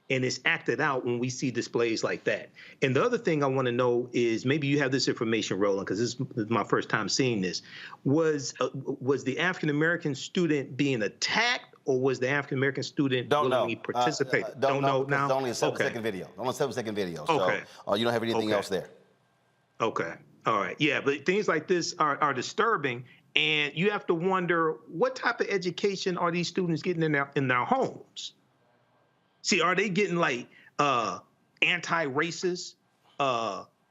And it's acted out when we see displays like that. And the other thing I want to know is, maybe you have this information, Roland, because this is my first time seeing this. Was the African-American student being attacked, or was the African-American student willingly participating? Don't know now? It's only a 7-second video. Only a 7-second video. Okay. So you don't have anything else there. Okay. All right. Yeah, but things like this are disturbing, and you have to wonder, what type of education are these students getting in their homes? See, are they getting like anti-racist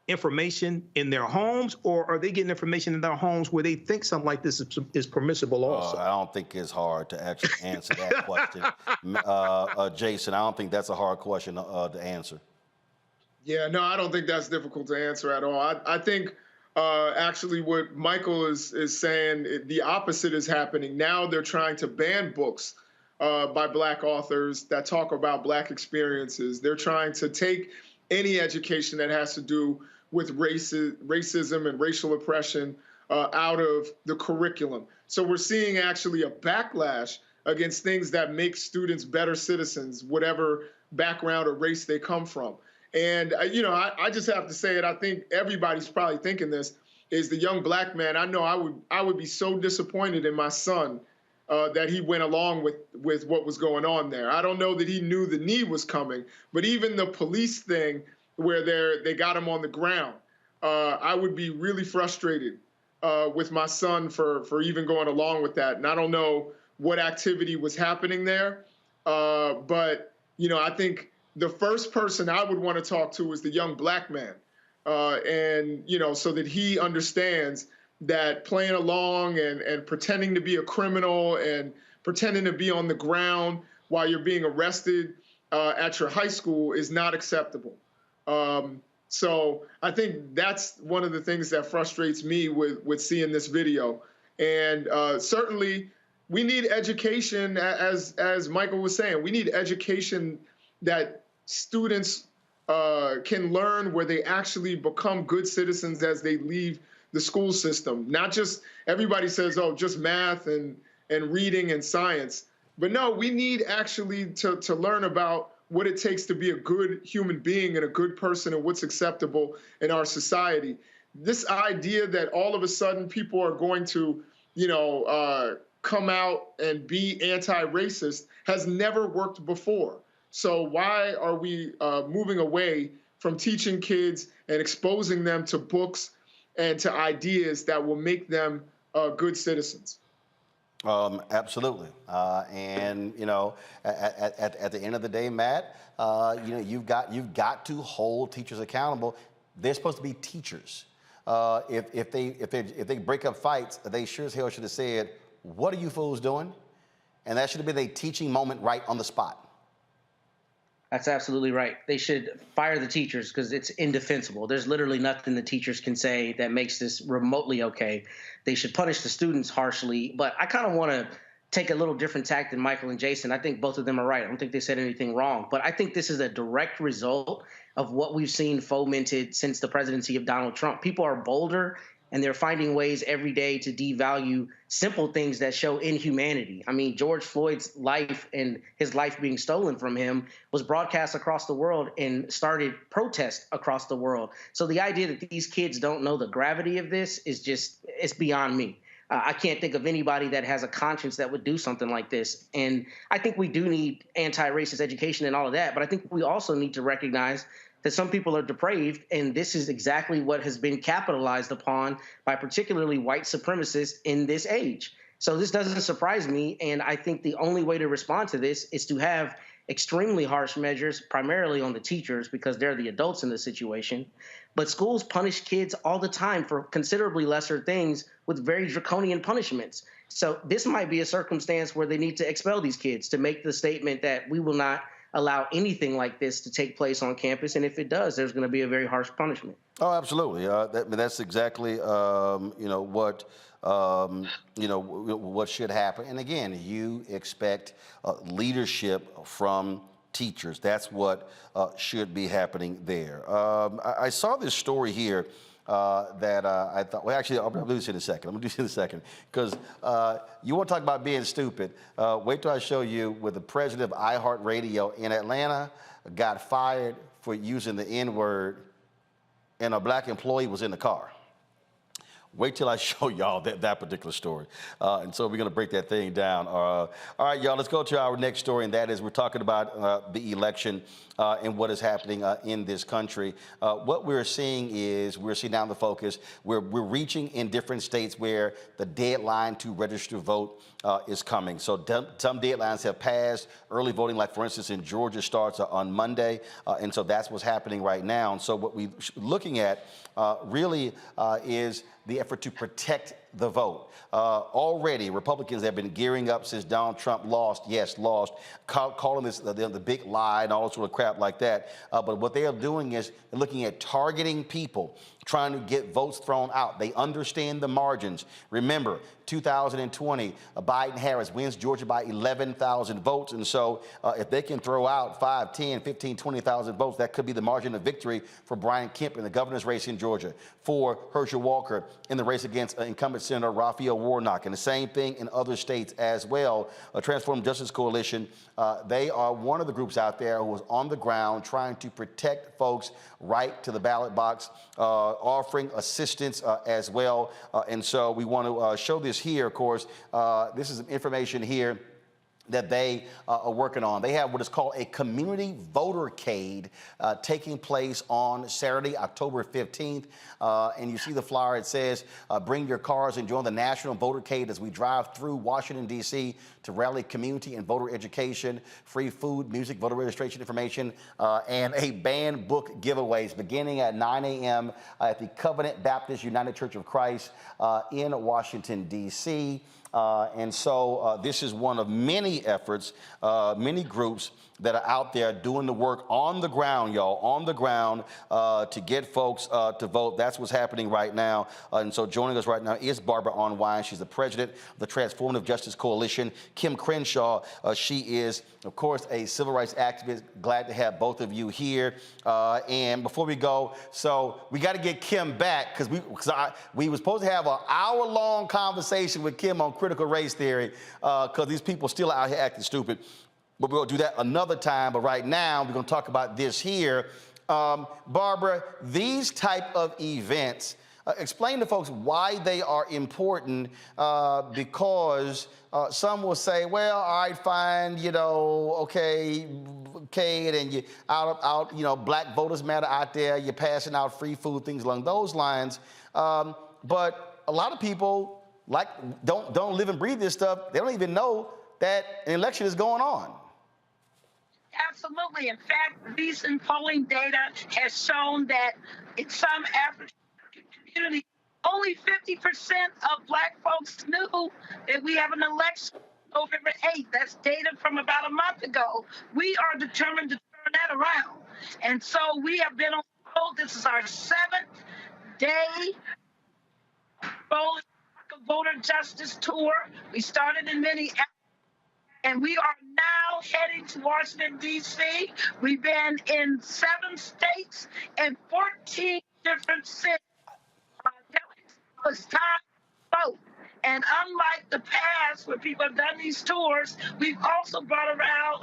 information in their homes, or are they getting information in their homes where they think something like this is permissible also? I don't think it's hard to actually answer that question. Jason, I don't think that's a hard question to answer. Yeah, no, I don't think that's difficult to answer at all. I think actually what Michael is saying, the opposite is happening. Now they're trying to ban books by Black authors that talk about Black experiences. They're trying to take any education that has to do with racism and racial oppression out of the curriculum. So we're seeing actually a backlash against things that make students better citizens, whatever background or race they come from. And, I just have to say it. I think everybody's probably thinking this, is the young Black man. I know I would be so disappointed in my son that he went along with what was going on there. I don't know that he knew the knee was coming, but even the police thing where they got him on the ground, I would be really frustrated with my son for even going along with that. And I don't know what activity was happening there, but I think the first person I would want to talk to is the young Black man, and so that he understands that playing along and pretending to be a criminal and pretending to be on the ground while you're being arrested at your high school is not acceptable. So I think that's one of the things that frustrates me with seeing this video. And certainly we need education, as Michael was saying, we need education that students can learn, where they actually become good citizens as they leave the school system. Not just, everybody says, oh, just math and reading and science. But no, we need actually to learn about what it takes to be a good human being and a good person and what's acceptable in our society. This idea that all of a sudden people are going to, come out and be anti-racist has never worked before. So why are we moving away from teaching kids and exposing them to books and to ideas that will make them good citizens? Absolutely. And at the end of the day, Matt, you've got to hold teachers accountable. They're supposed to be teachers. If they break up fights, they sure as hell should have said, "What are you fools doing?" And that should have been a teaching moment right on the spot. That's absolutely right. They should fire the teachers because it's indefensible. There's literally nothing the teachers can say that makes this remotely okay. They should punish the students harshly. But I kind of want to take a little different tack than Michael and Jason. I think both of them are right. I don't think they said anything wrong. But I think this is a direct result of what we've seen fomented since the presidency of Donald Trump. People are bolder, and they're finding ways every day to devalue simple things that show inhumanity. I mean, George Floyd's life and his life being stolen from him was broadcast across the world and started protests across the world. So the idea that these kids don't know the gravity of this is just, it's beyond me. I can't think of anybody that has a conscience that would do something like this. And I think we do need anti-racist education and all of that, but I think we also need to recognize that some people are depraved, and this is exactly what has been capitalized upon by particularly white supremacists in this age. So this doesn't surprise me, and I think the only way to respond to this is to have extremely harsh measures, primarily on the teachers because they're the adults in the situation. But schools punish kids all the time for considerably lesser things with very draconian punishments. So this might be a circumstance where they need to expel these kids to make the statement that we will not allow anything like this to take place on campus, and if it does, there's going to be a very harsh punishment. Oh, absolutely. That's exactly what should happen. And again, you expect leadership from teachers. That's what should be happening there. I saw this story here I thought, well, actually, I'll do this in a second. I'm going to do this in a second. Because you want to talk about being stupid. Wait till I show you where the president of iHeartRadio in Atlanta got fired for using the N-word, and a black employee was in the car. Wait till I show y'all that particular story. And so we're going to break that thing down. All right, y'all, let's go to our next story, and that is we're talking about the election and what is happening in this country. What we're seeing is we're seeing now the focus. We're reaching in different states where the deadline to register to vote is coming. So some deadlines have passed. Early voting, like for instance in Georgia, starts on Monday. And so that's what's happening right now. And so what we're looking at really is the effort to protect the vote. Already, Republicans have been gearing up since Donald Trump lost, calling this the big lie and all sort of crap like that. But what they are doing is looking at targeting people, trying to get votes thrown out. They understand the margins. Remember, 2020, Biden-Harris wins Georgia by 11,000 votes. And so if they can throw out 5, 10, 15, 20,000 votes, that could be the margin of victory for Brian Kemp in the governor's race in Georgia, for Herschel Walker in the race against incumbent Senator Raphael Warnock, and the same thing in other states as well. Transformative Justice Coalition, they are one of the groups out there who is on the ground trying to protect folks right to the ballot box, offering assistance as well. And so we want to show this here, of course. This is information here that they are working on. They have what is called a community votercade taking place on Saturday, October 15th. And you see the flyer, it says, bring your cars and join the national votercade as we drive through Washington, D.C. to rally community and voter education, free food, music, voter registration information, and a banned book giveaways beginning at 9 a.m. At the Covenant Baptist United Church of Christ in Washington, D.C. And so this is one of many efforts, many groups that are out there doing the work on the ground, y'all, on the ground to get folks to vote. That's what's happening right now. And so joining us right now is Barbara Arnwine. She's the president of the Transformative Justice Coalition. Kim Crenshaw, she is, of course, a civil rights activist. Glad to have both of you here. And before we go, so we got to get Kim back because we were supposed to have an hour-long conversation with Kim on critical race theory because these people still out here acting stupid. But we'll do that another time. But right now, we're going to talk about this here. Barbara, these type of events, explain to folks why they are important because some will say, well, all right, fine, you know, okay, and you out, Black Voters Matter out there, you're passing out free food, things along those lines. But a lot of people don't live and breathe this stuff. They don't even know that an election is going on. Absolutely. In fact, recent polling data has shown that in some African communities, only 50% of Black folks knew that we have an election November 8th. That's data from about a month ago. We are determined to turn that around. And so we have been on the road. This is our 7th day rolling voter justice tour. We started in Minneapolis. And we are now heading to Washington, D.C. We've been in 7 states and 14 different cities. It's time to vote. And unlike the past where people have done these tours, we've also brought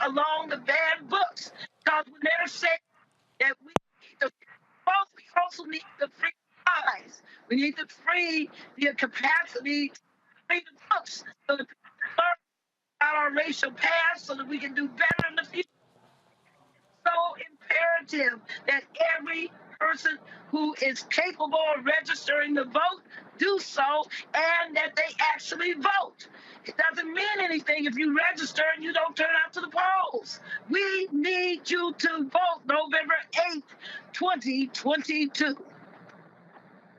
along the banned books. Because when they're saying that we need the vote, we also need the free eyes. We need the capacity to read the books so that people learn about our racial past so that we can do better in the future. It's so imperative that every person who is capable of registering to vote do so and that they actually vote. It doesn't mean anything if you register and you don't turn out to the polls. We need you to vote November 8th, 2022. You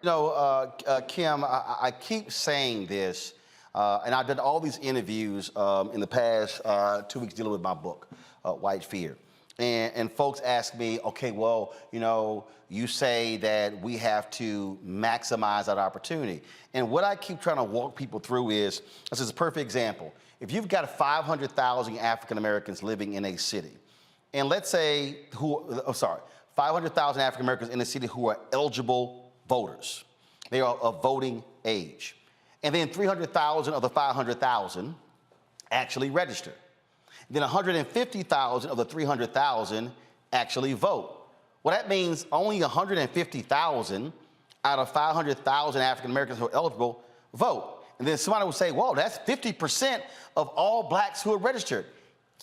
know, Kim, I keep saying this. And I've done all these interviews in the past 2 weeks dealing with my book, White Fear. And folks ask me, okay, well, you say that we have to maximize that opportunity. And what I keep trying to walk people through is, this is a perfect example. If you've got 500,000 African Americans living in a city, and let's say 500,000 African Americans in a city who are eligible voters. They are of voting age. And then 300,000 of the 500,000 actually register. Then 150,000 of the 300,000 actually vote. Well, that means only 150,000 out of 500,000 African Americans who are eligible vote. And then somebody will say, well, that's 50% of all blacks who are registered.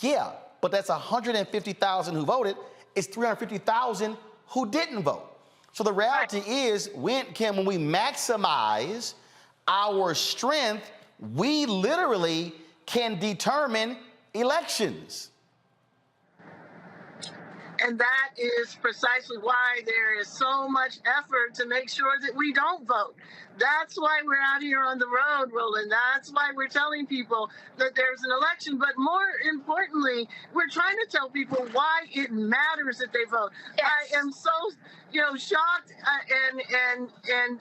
Yeah, but that's 150,000 who voted. It's 350,000 who didn't vote. So the reality is, when we maximize our strength, we literally can determine elections. And that is precisely why there is so much effort to make sure that we don't vote. That's why we're out here on the road, Roland. That's why we're telling people that there's an election. But more importantly, we're trying to tell people why it matters that they vote. Yes. I am so, shocked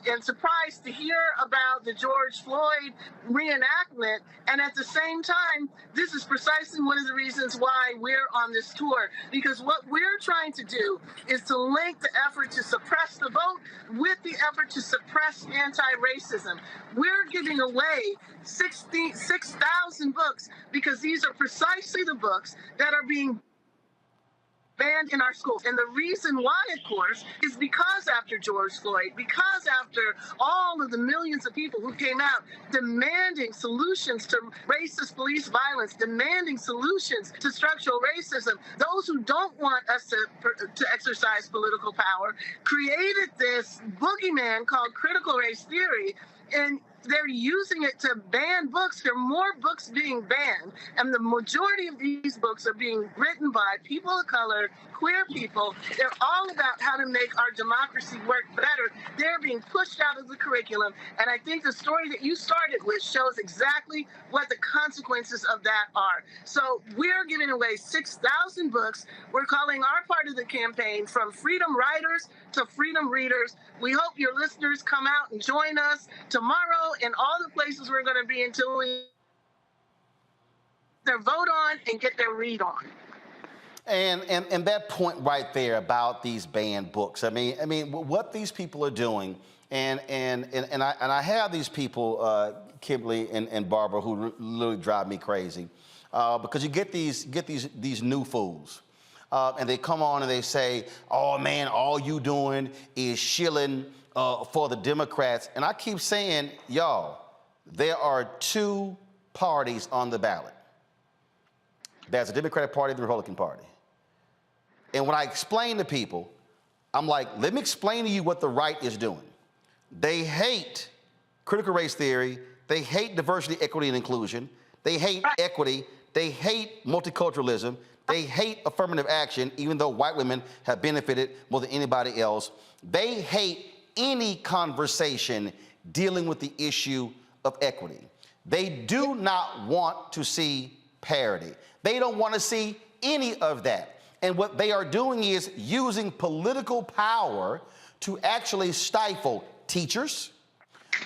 and surprised to hear about the George Floyd reenactment. And at the same time, this is precisely one of the reasons why we're on this tour. Because what we're trying to do is to link the effort to suppress the vote with the effort to suppress anti-racism. We're giving away 6,000 books because these are precisely the books that are being banned in our schools. And the reason why, of course, is because after George Floyd, because after all of the millions of people who came out demanding solutions to racist police violence, demanding solutions to structural racism, those who don't want us to exercise political power created this boogeyman called critical race theory. And they're using it to ban books. There are more books being banned, and the majority of these books are being written by people of color, queer people. They're all about how to make our democracy work better. They're being pushed out of the curriculum, and I think the story that you started with shows exactly what the consequences of that are. So we're giving away 6,000 books. We're calling our part of the campaign From Freedom Writers to Freedom Readers. We hope your listeners come out and join us tomorrow in all the places we're going to be until we their vote on and get their read on. And that point right there about these banned books. I mean, what these people are doing, and I have these people, Kimberly and Barbara, who literally drive me crazy, because you get these new fools, and they come on and they say, "Oh man, all you doing is shilling for the Democrats," and I keep saying, y'all, there are two parties on the ballot. There's the Democratic Party and the Republican Party. And when I explain to people, I'm like, let me explain to you what the right is doing. They hate critical race theory. They hate diversity, equity, and inclusion. They hate equity. They hate multiculturalism. They hate affirmative action, even though white women have benefited more than anybody else. They hate any conversation dealing with the issue of equity. They do not want to see parity. They don't want to see any of that. And what they are doing is using political power to actually stifle teachers,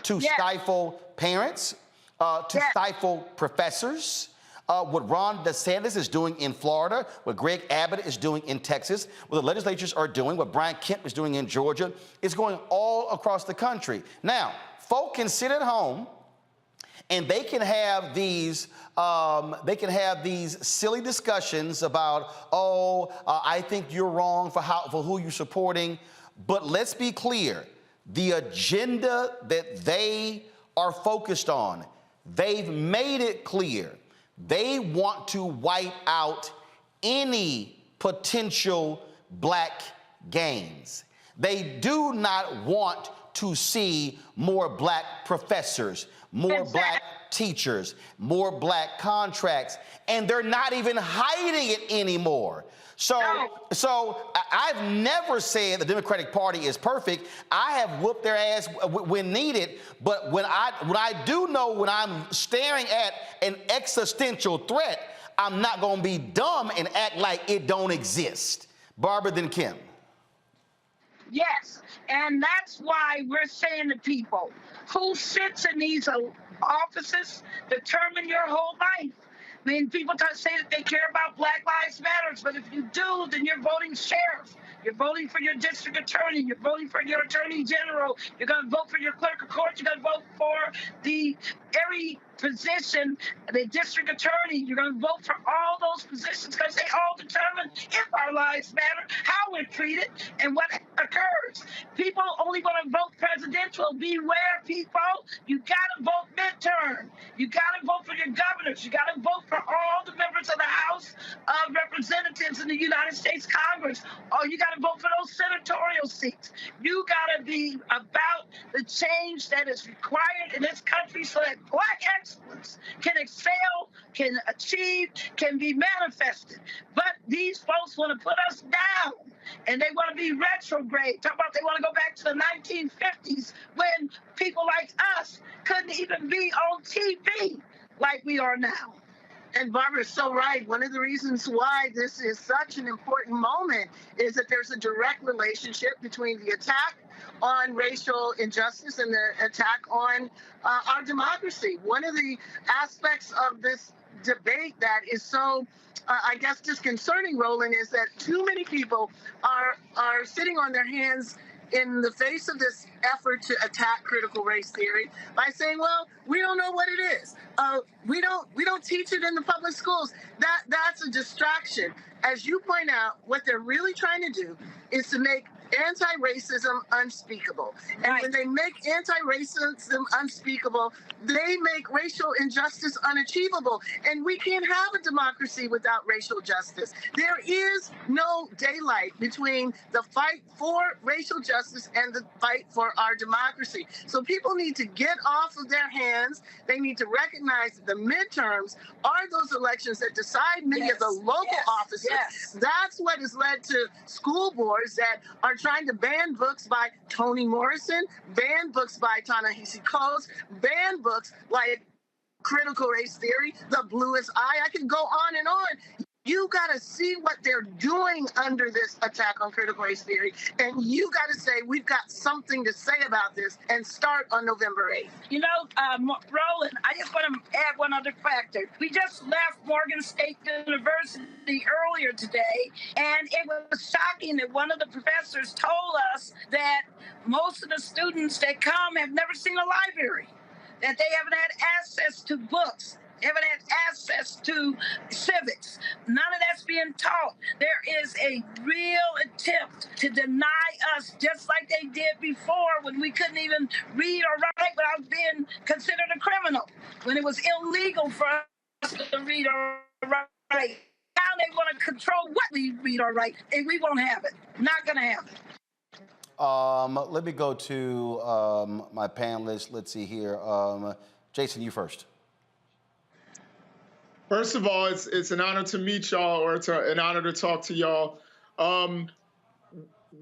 to stifle parents, to stifle professors. What Ron DeSantis is doing in Florida, what Greg Abbott is doing in Texas, what the legislatures are doing, what Brian Kemp is doing in Georgia, is going all across the country. Now, folk can sit at home and they can have these silly discussions about, I think you're wrong for who you're supporting. But let's be clear, the agenda that they are focused on, they've made it clear. They want to wipe out any potential black gains. They do not want to see more black professors, more black teachers, more black contracts, and they're not even hiding it anymore. So I've never said the Democratic Party is perfect. I have whooped their ass when needed, but when I do know when I'm staring at an existential threat, I'm not going to be dumb and act like it don't exist. Barbara, then Kim. Yes, and that's why we're saying to people who sits in these offices determine your whole life. I mean, people say that they care about Black Lives Matter, but if you do, then you're voting sheriff. You're voting for your district attorney. You're voting for your attorney general. You're going to vote for your clerk of court. You're going to vote for every position, the district attorney. You're going to vote for all those positions because they all determine if our lives matter, how we're treated, and what occurs. People only want to vote presidential. Beware, people. You got to vote midterm. You got to vote for your governors. You got to vote for all the members of the House of Representatives in the United States Congress. Oh, you got to vote for those senatorial seats. You got to be about the change that is required in this country so that Black excellence can excel, can achieve, can be manifested. But these folks want to put us down, and they want to be retrograde. Talk about they want to go back to the 1950s when people like us couldn't even be on TV like we are now. And Barbara's so right. One of the reasons why this is such an important moment is that there's a direct relationship between the attack on racial injustice and the attack on our democracy. One of the aspects of this debate that is so, I guess, disconcerting, Roland, is that too many people are sitting on their hands in the face of this effort to attack critical race theory by saying, well, we don't know what it is. We don't teach it in the public schools. That's a distraction. As you point out, what they're really trying to do is to make anti-racism unspeakable. And when they make anti-racism unspeakable, they make racial injustice unachievable. And we can't have a democracy without racial justice. There is no daylight between the fight for racial justice and the fight for our democracy. So people need to get off of their hands. They need to recognize that the midterms are those elections that decide many of the local offices. That's what has led to school boards that are trying to ban books by Toni Morrison, ban books by Ta-Nehisi Coates, ban books like Critical Race Theory, The Bluest Eye. I can go on and on. You got to see what they're doing under this attack on critical race theory, and you got to say, we've got something to say about this, and start on November 8th. You know, Roland, I just want to add one other factor. We just left Morgan State University earlier today, and it was shocking that one of the professors told us that most of the students that come have never seen a library, that they haven't had access to books, haven't had access to civics. None of that's being taught. There is a real attempt to deny us, just like they did before when we couldn't even read or write without being considered a criminal, when it was illegal for us to read or write. Now they want to control what we read or write, and we won't have it. Not going to have it. Let me go to my panelists. Let's see here. Jason, you first. First of all, it's an honor to meet y'all, or it's an honor to talk to y'all.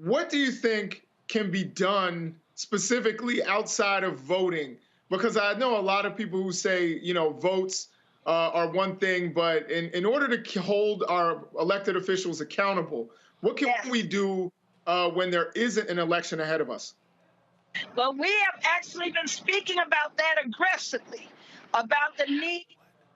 What do you think can be done specifically outside of voting? Because I know a lot of people who say, you know, votes are one thing, but in order to hold our elected officials accountable, what can we do when there isn't an election ahead of us? Well, we have actually been speaking about that aggressively, about the need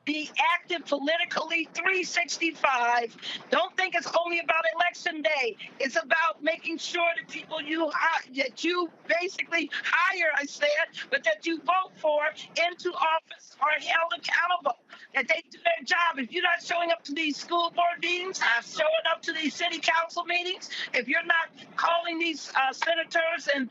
be active politically 365. Don't think it's only about election day. It's about making sure that people that you basically hire, I said, but that you vote for into office are held accountable, that they do their job. If you're not showing up to these school board meetings, showing up to these city council meetings, if you're not calling these senators and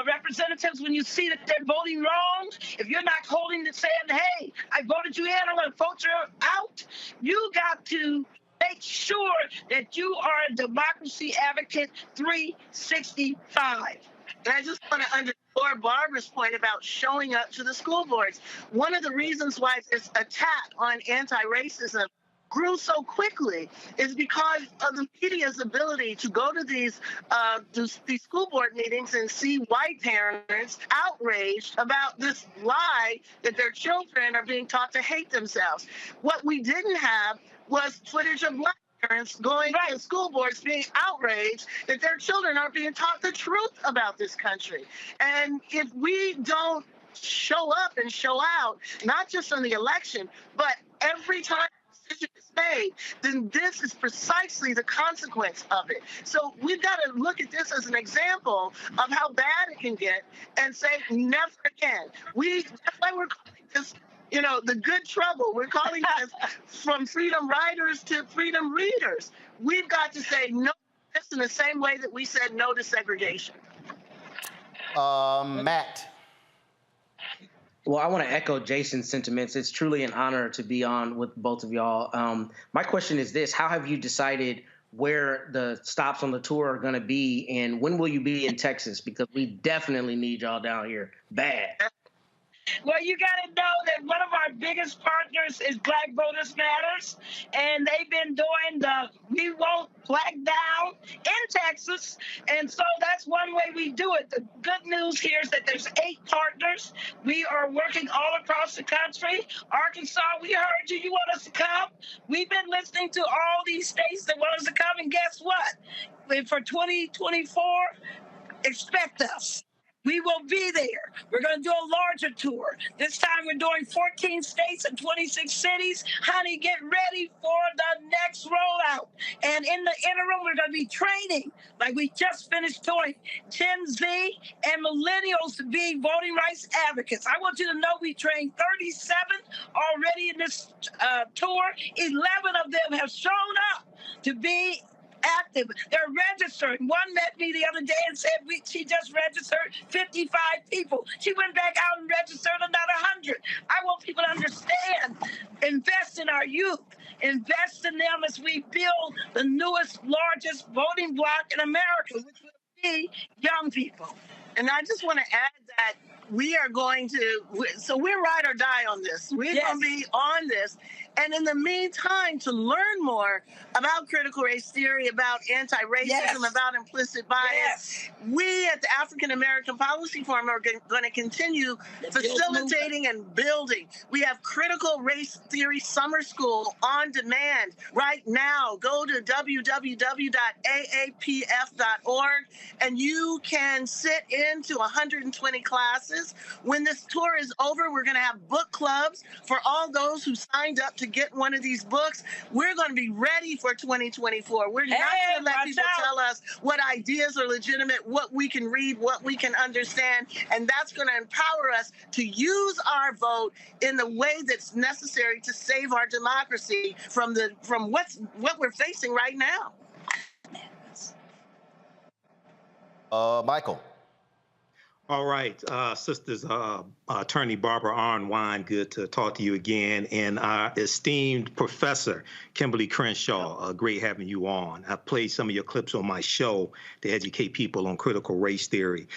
representatives when you see that they're voting wrong, if you're not holding the saying, hey, I voted you in, I'm going to vote you out, you got to make sure that you are a democracy advocate 365. And I just want to underscore Barbara's point about showing up to the school boards. One of the reasons why this attack on anti-racism grew so quickly is because of the media's ability to go to these school board meetings and see white parents outraged about this lie that their children are being taught to hate themselves. What we didn't have was footage of black parents going to school boards being outraged that their children are being taught the truth about this country. And if we don't show up and show out, not just on the election, but every time decision is made, then this is precisely the consequence of it. So we've got to look at this as an example of how bad it can get and say, never again. That's why we're calling this, the good trouble. We're calling this from freedom riders to freedom readers. We've got to say no to this in the same way that we said no to segregation. Matt. Well, I want to echo Jason's sentiments. It's truly an honor to be on with both of y'all. My question is this: how have you decided where the stops on the tour are going to be, and when will you be in Texas? Because we definitely need y'all down here bad. Well, you got to know that one of our biggest partners is Black Voters Matters, and they've been doing the We Won't Black Down in Texas, and so that's one way we do it. The good news here is that there's 8 partners. We are working all across the country. Arkansas, we heard you. You want us to come? We've been listening to all these states that want us to come, and guess what? For 2024, expect us. We will be there. We're going to do a larger tour. This time we're doing 14 states and 26 cities. Honey, get ready for the next rollout. And in the interim, we're going to be training, like we just finished doing, Gen Z and millennials to be voting rights advocates. I want you to know we trained 37 already in this tour. 11 of them have shown up to be active. They're registered. One met me the other day and said she just registered 55 people. She went back out and registered another 100. I want people to understand, invest in our youth, invest in them as we build the newest, largest voting bloc in America, which will be young people. And I just want to add that we are going to, so we're ride or die on this. We're going to be on this. And in the meantime, to learn more about critical race theory, about anti-racism, about implicit bias, we at the African American Policy Forum are going to continue facilitating and building. We have Critical Race Theory Summer School on demand right now. Go to www.aapf.org and you can sit into 120 classes. When this tour is over, we're going to have book clubs for all those who signed up to get one of these books. We're going to be ready for 2024. We're not going to let people tell us what ideas are legitimate, what we can read, what we can understand, and that's going to empower us to use our vote in the way that's necessary to save our democracy from what we're facing right now. Michael. All right, sisters, Attorney Barbara Arnwine, good to talk to you again, and our esteemed Professor Kimberly Crenshaw, great having you on. I played some of your clips on my show to educate people on critical race theory.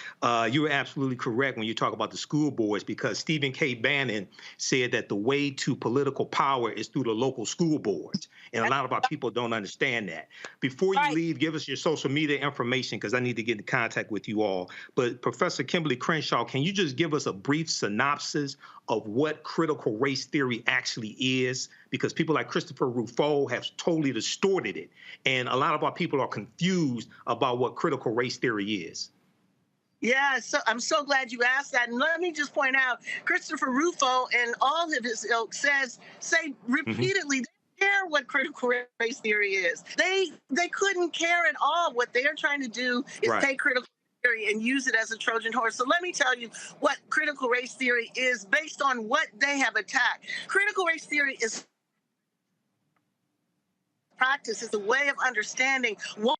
You were absolutely correct when you talk about the school boards, because Stephen K. Bannon said that the way to political power is through the local school boards, and a lot of our people don't understand that. Before you leave, give us your social media information, because I need to get in contact with you all. But Professor Kimberly Crenshaw, can you just give us a brief synopsis of what critical race theory actually is? Because people like Christopher Rufo have totally distorted it, and a lot of our people are confused about what critical race theory is. Yeah, so I'm so glad you asked that. And let me just point out, Christopher Rufo and all of his ilk say repeatedly, they care what critical race theory is. They couldn't care at all. What they're trying to do is take critical and use it as a Trojan horse. So let me tell you what critical race theory is based on what they have attacked. Critical race theory is practice, is a way of understanding what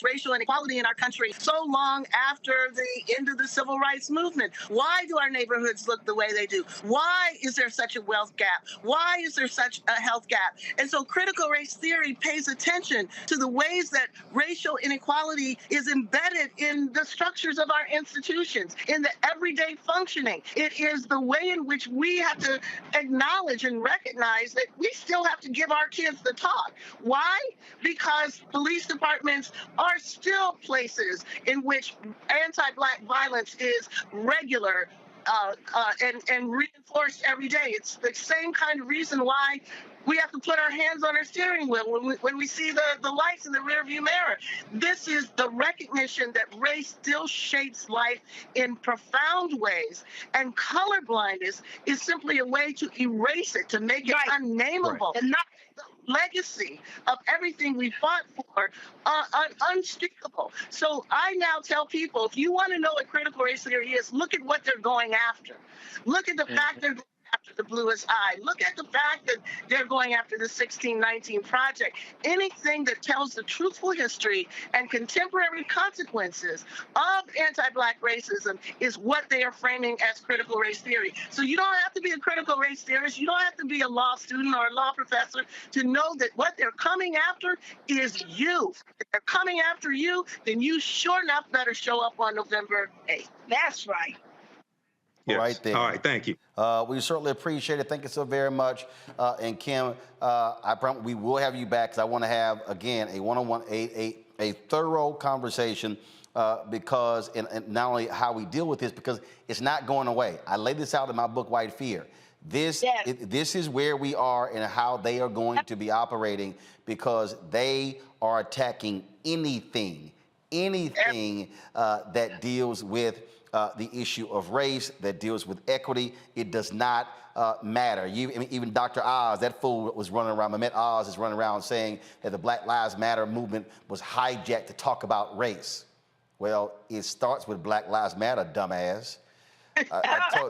racial inequality in our country so long after the end of the civil rights movement. Why do our neighborhoods look the way they do? Why is there such a wealth gap? Why is there such a health gap? And so critical race theory pays attention to the ways that racial inequality is embedded in the structures of our institutions, in the everyday functioning. It is the way in which we have to acknowledge and recognize that we still have to give our kids the talk. Why? Because police departments are still places in which anti-Black violence is regular and reinforced every day. It's the same kind of reason why We have to put our hands on our steering wheel when we see the lights in the rearview mirror. This is the recognition that race still shapes life in profound ways, and colorblindness is simply a way to erase it, to make it unnameable, and not the legacy of everything we fought for unspeakable. So I now tell people, if you want to know what critical race theory is, look at what they're going after. Look at the fact they're going after the bluest eye. Look at the fact that they're going after the 1619 Project. Anything that tells the truthful history and contemporary consequences of anti-Black racism is what they are framing as critical race theory. So you don't have to be a critical race theorist. You don't have to be a law student or a law professor to know that what they're coming after is you. If they're coming after you, then you sure enough better show up on November 8th. That's right. Yes. Right there. All right, thank you. We certainly appreciate it. Thank you so very much. And Kim, I promise we will have you back because I want to have, again, a one-on-one, a thorough conversation because, and not only how we deal with this, because it's not going away. I laid this out in my book, White Fear. This is where we are and how they are going to be operating, because they are attacking anything that deals with the issue of race, that deals with equity. It does not matter. Even Dr. Oz, that fool was running around, Mehmet Oz is running around saying that the Black Lives Matter movement was hijacked to talk about race. Well, it starts with Black Lives Matter, dumbass.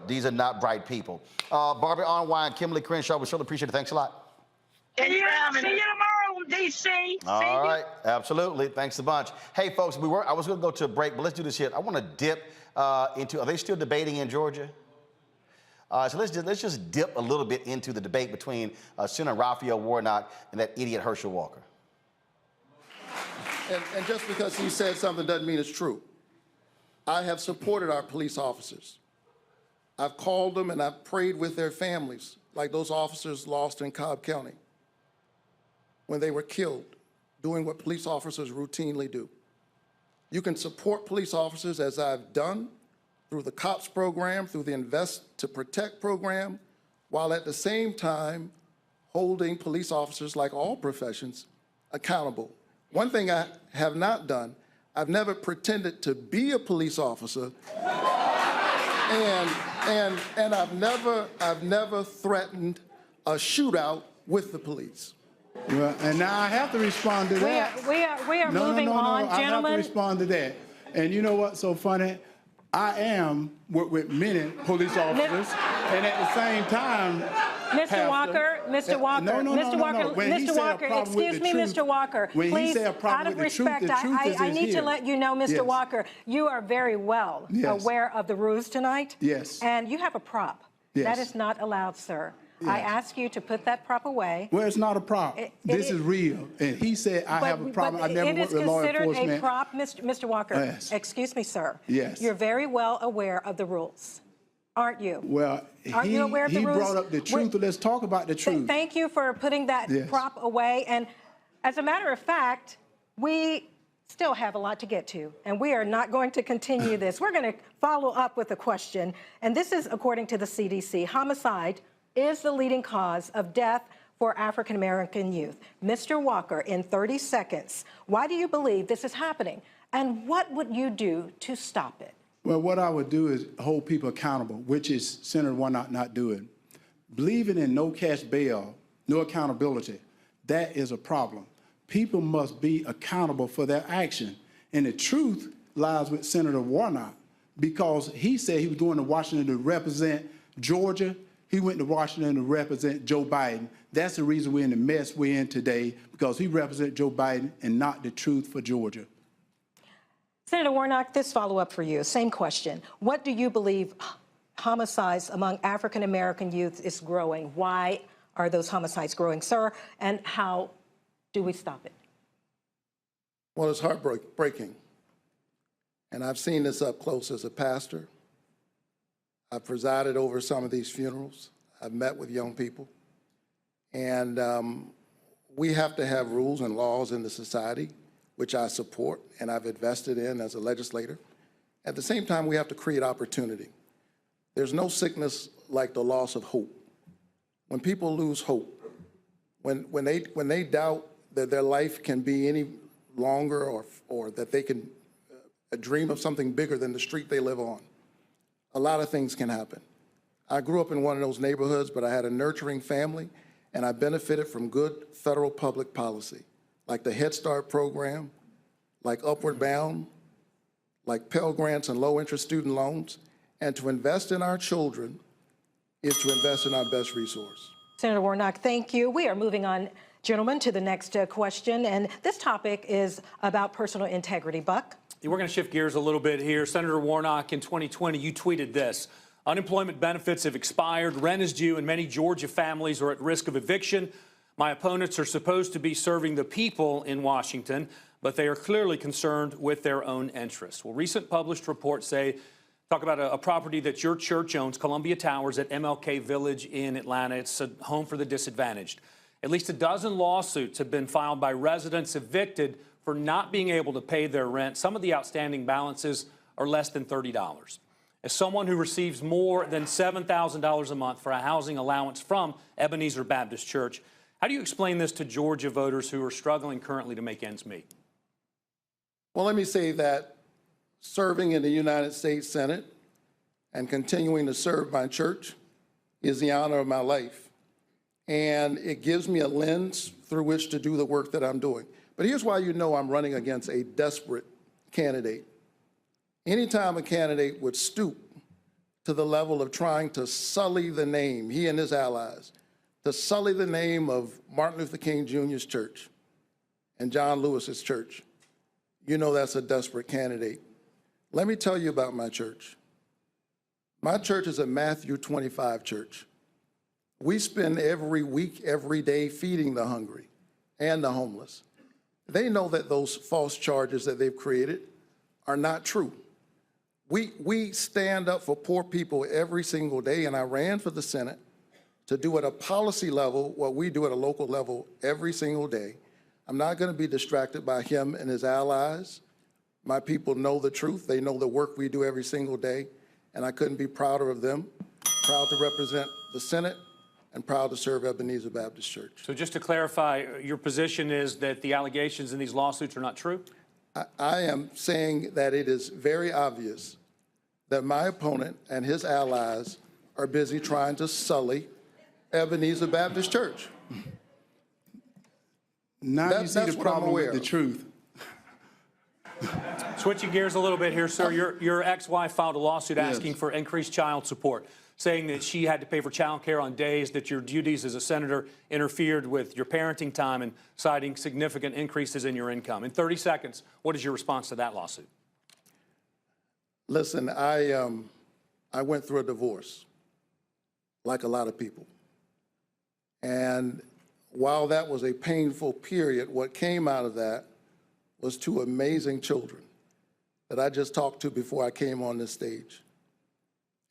These are not bright people. Barbara Arnwine, Kimberly Crenshaw, we certainly appreciate it. Thanks a lot. See you tomorrow, D.C. All right, absolutely. Thanks a bunch. Hey, folks, I was going to go to a break, but let's do this here. I want to dip into, are they still debating in Georgia? So let's just dip a little bit into the debate between Senator Raphael Warnock and that idiot Herschel Walker. And just because he said something doesn't mean it's true. I have supported our police officers. I've called them and I've prayed with their families, like those officers lost in Cobb County when they were killed, doing what police officers routinely do. You can support police officers, as I've done, through the COPS program, through the Invest to Protect program, while at the same time holding police officers, like all professions, accountable. One thing I have not done, I've never pretended to be a police officer, and I've never threatened a shootout with the police. Well, and now I have to respond to that. We are moving on, gentlemen. I have to respond to that. And you know what's so funny? I am with many police officers, and at the same time, Mr. Walker, Mr. Walker, excuse me, Mr. Walker. Please, out of respect, I need to let you know, Mr. Walker, you are very well aware of the rules tonight. Yes. And you have a prop. Yes. That is not allowed, sir. Yes. I ask you to put that prop away. Well, it's not a prop. This is real. And he said, I have a problem. I never worked with law enforcement. It is considered a prop, Mr. Walker. Yes. Excuse me, sir. Yes. You're very well aware of the rules, aren't you? Well, aren't you aware of the rules? He brought up the truth. Let's talk about the truth. Thank you for putting that prop away. And as a matter of fact, we still have a lot to get to, and we are not going to continue this. We're going to follow up with a question, and this is according to the CDC. Homicide is the leading cause of death for African-American youth. Mr. Walker, in 30 seconds, why do you believe this is happening? And what would you do to stop it? Well, what I would do is hold people accountable, which is Senator Warnock not doing. Believing in no cash bail, no accountability, that is a problem. People must be accountable for their action. And the truth lies with Senator Warnock, because he said he was going to Washington to represent Georgia. He went to Washington to represent Joe Biden. That's the reason we're in the mess we're in today, because he represents Joe Biden and not the truth for Georgia. Senator Warnock, this follow-up for you. Same question. What do you believe homicides among African-American youth is growing? Why are those homicides growing, sir? And how do we stop it? Well, it's heartbreaking. And I've seen this up close as a pastor. I've presided over some of these funerals. I've met with young people. And we have to have rules and laws in the society, which I support and I've invested in as a legislator. At the same time, we have to create opportunity. There's no sickness like the loss of hope. When people lose hope, when they doubt that their life can be any longer or that they can dream of something bigger than the street they live on, a lot of things can happen. I grew up in one of those neighborhoods, but I had a nurturing family, and I benefited from good federal public policy, like the Head Start program, like Upward Bound, like Pell Grants and low-interest student loans. And to invest in our children is to invest in our best resource. Senator Warnock, thank you. We are moving on, gentlemen, to the next question. And this topic is about personal integrity. Buck? We're going to shift gears a little bit here. Senator Warnock, in 2020, you tweeted this: unemployment benefits have expired, rent is due, and many Georgia families are at risk of eviction. My opponents are supposed to be serving the people in Washington, but they are clearly concerned with their own interests. Well, recent published reports talk about a property that your church owns, Columbia Towers at MLK Village in Atlanta. It's a home for the disadvantaged. At least a dozen lawsuits have been filed by residents evicted for not being able to pay their rent. Some of the outstanding balances are less than $30. As someone who receives more than $7,000 a month for a housing allowance from Ebenezer Baptist Church, how do you explain this to Georgia voters who are struggling currently to make ends meet? Well, let me say that serving in the United States Senate and continuing to serve my church is the honor of my life. And it gives me a lens through which to do the work that I'm doing. But here's why you know I'm running against a desperate candidate. Anytime a candidate would stoop to the level of trying to sully the name, he and his allies, to sully the name of Martin Luther King Jr.'s church and John Lewis's church, you know that's a desperate candidate. Let me tell you about my church. My church is a Matthew 25 church. We spend every week, every day feeding the hungry and the homeless. They know that those false charges that they've created are not true. We stand up for poor people every single day, and I ran for the Senate to do at a policy level what we do at a local level every single day. I'm not going to be distracted by him and his allies. My people know the truth. They know the work we do every single day, and I couldn't be prouder of them. Proud to represent the Senate and proud to serve Ebenezer Baptist Church. So just to clarify, your position is that the allegations in these lawsuits are not true? I am saying that it is very obvious that my opponent and his allies are busy trying to sully Ebenezer Baptist Church. Now you see the problem with the truth. Switching gears a little bit here, sir. Your ex-wife filed a lawsuit asking for increased child support, saying that she had to pay for child care on days that your duties as a senator interfered with your parenting time, and citing significant increases in your income. In 30 seconds, what is your response to that lawsuit? Listen, I went through a divorce, like a lot of people. And while that was a painful period, what came out of that was two amazing children that I just talked to before I came on this stage.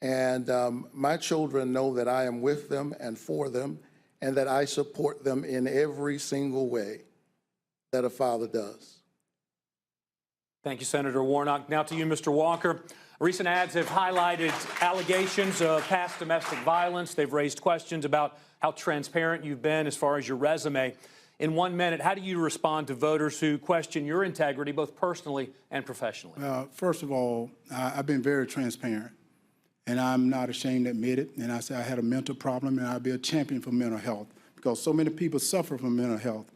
And my children know that I am with them and for them, and that I support them in every single way that a father does. Thank you, Senator Warnock. Now to you, Mr. Walker. Recent ads have highlighted allegations of past domestic violence. They've raised questions about how transparent you've been as far as your resume. In 1 minute, how do you respond to voters who question your integrity, both personally and professionally? First of all, I've been very transparent, and I'm not ashamed to admit it. And I say I had a mental problem, and I'll be a champion for mental health, because so many people suffer from mental health.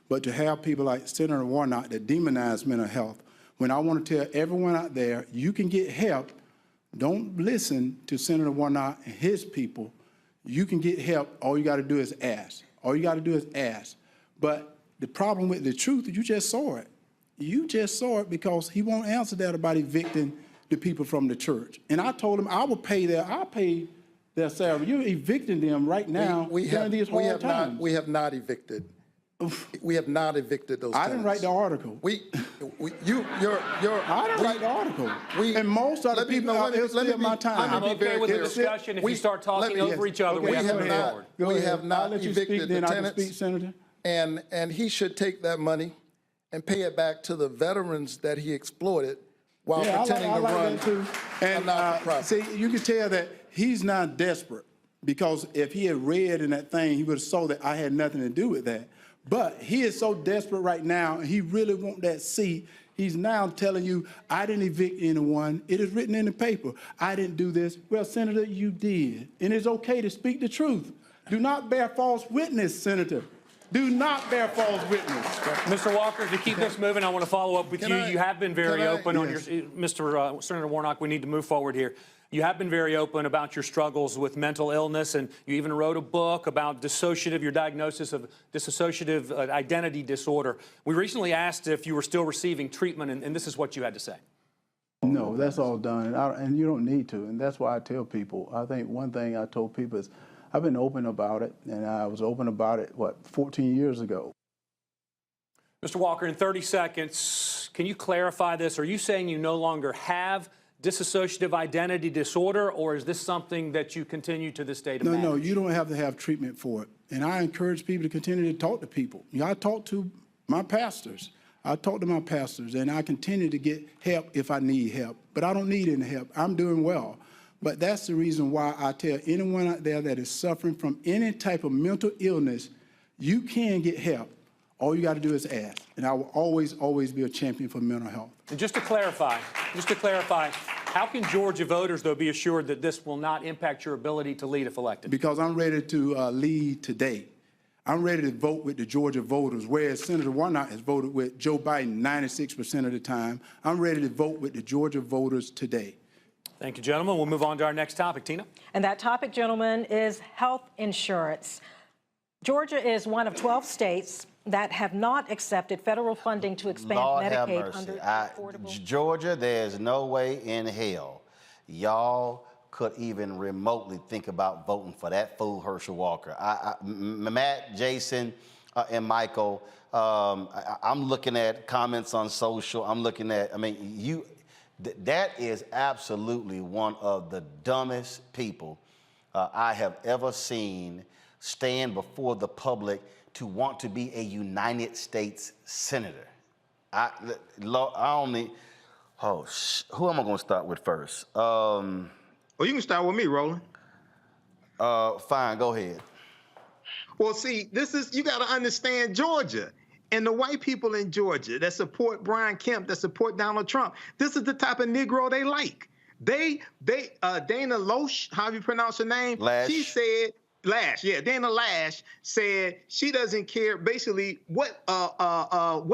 But to have people like Senator Warnock that demonize mental health, when I want to tell everyone out there, you can get help. Don't listen to Senator Warnock and his people. You can get help. All you got to do is ask. All you got to do is ask. But the problem with the truth, you just saw it. You just saw it, because he won't answer that about evicting the people from the church. And I told him I will pay I'll pay their salary. You're evicting them right now during these hard times. We have not evicted. We have not evicted those tenants. I didn't write the article. I didn't write the article. And most of the people out there steal my time. I'm okay with the discussion. If you start talking over each other, we have to move forward. We have not evicted the tenants. I can speak, Senator. And he should take that money and pay it back to the veterans that he exploited while pretending to run that too. And see, you can tell that he's not desperate, because if he had read in that thing, he would have saw that I had nothing to do with that. But he is so desperate right now, and he really wants that seat. He's now telling you, I didn't evict anyone. It is written in the paper. I didn't do this. Well, Senator, you did. And it's okay to speak the truth. Do not bear false witness, Senator. Do not bear false witness. Mr. Walker, to keep this moving, I want to follow up with you. You have been very open on your, Senator Warnock, we need to move forward here. You have been very open about your struggles with mental illness, and you even wrote a book about your diagnosis of dissociative identity disorder. We recently asked if you were still receiving treatment, and this is what you had to say. No, that's all done, and you don't need to, and that's why I tell people. I think one thing I told people is I've been open about it, and I was open about it, 14 years ago. Mr. Walker, in 30 seconds, can you clarify this? Are you saying you no longer have dissociative identity disorder, or is this something that you continue to this day to manage? No, you don't have to have treatment for it. And I encourage people to continue to talk to people. I talk to my pastors. And I continue to get help if I need help. But I don't need any help. I'm doing well. But that's the reason why I tell anyone out there that is suffering from any type of mental illness, you can get help. All you got to do is ask. And I will always, always be a champion for mental health. And just to clarify, how can Georgia voters, though, be assured that this will not impact your ability to lead if elected? Because I'm ready to lead today. I'm ready to vote with the Georgia voters, whereas Senator Warnock has voted with Joe Biden 96% of the time. I'm ready to vote with the Georgia voters today. Thank you, gentlemen. We'll move on to our next topic. Tina? And that topic, gentlemen, is health insurance. Georgia is one of 12 states that have not accepted federal funding to expand Medicaid under affordable. Georgia, there's no way in hell y'all could even remotely think about voting for that fool Herschel Walker. Matt, Jason, and Michael, I'm looking at comments on social. I'm looking at, that is absolutely one of the dumbest people I have ever seen stand before the public to want to be a United States senator. Who am I going to start with first? Well, you can start with me, Roland. Fine, go ahead. Well, see, you got to understand Georgia. And the white people in Georgia that support Brian Kemp, that support Donald Trump, this is the type of Negro they like. Dana Loesch, how do you pronounce her name? Lash. She said, Dana Lash said she doesn't care basically what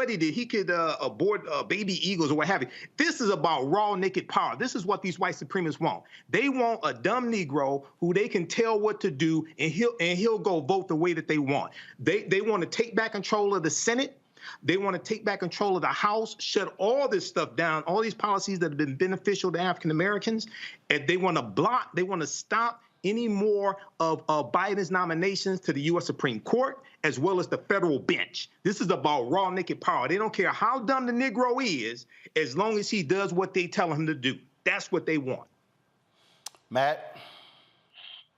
he did. He could abort baby eagles or what have you. This is about raw naked power. This is what these white supremacists want. They want a dumb Negro who they can tell what to do, and he'll go vote the way that they want. They want to take back control of the Senate. They want to take back control of the House, shut all this stuff down, all these policies that have been beneficial to African Americans. And they want to stop any more of Biden's nominations to the U.S. Supreme Court, as well as the federal bench. This is about raw naked power. They don't care how dumb the Negro is, as long as he does what they tell him to do. That's what they want. Matt?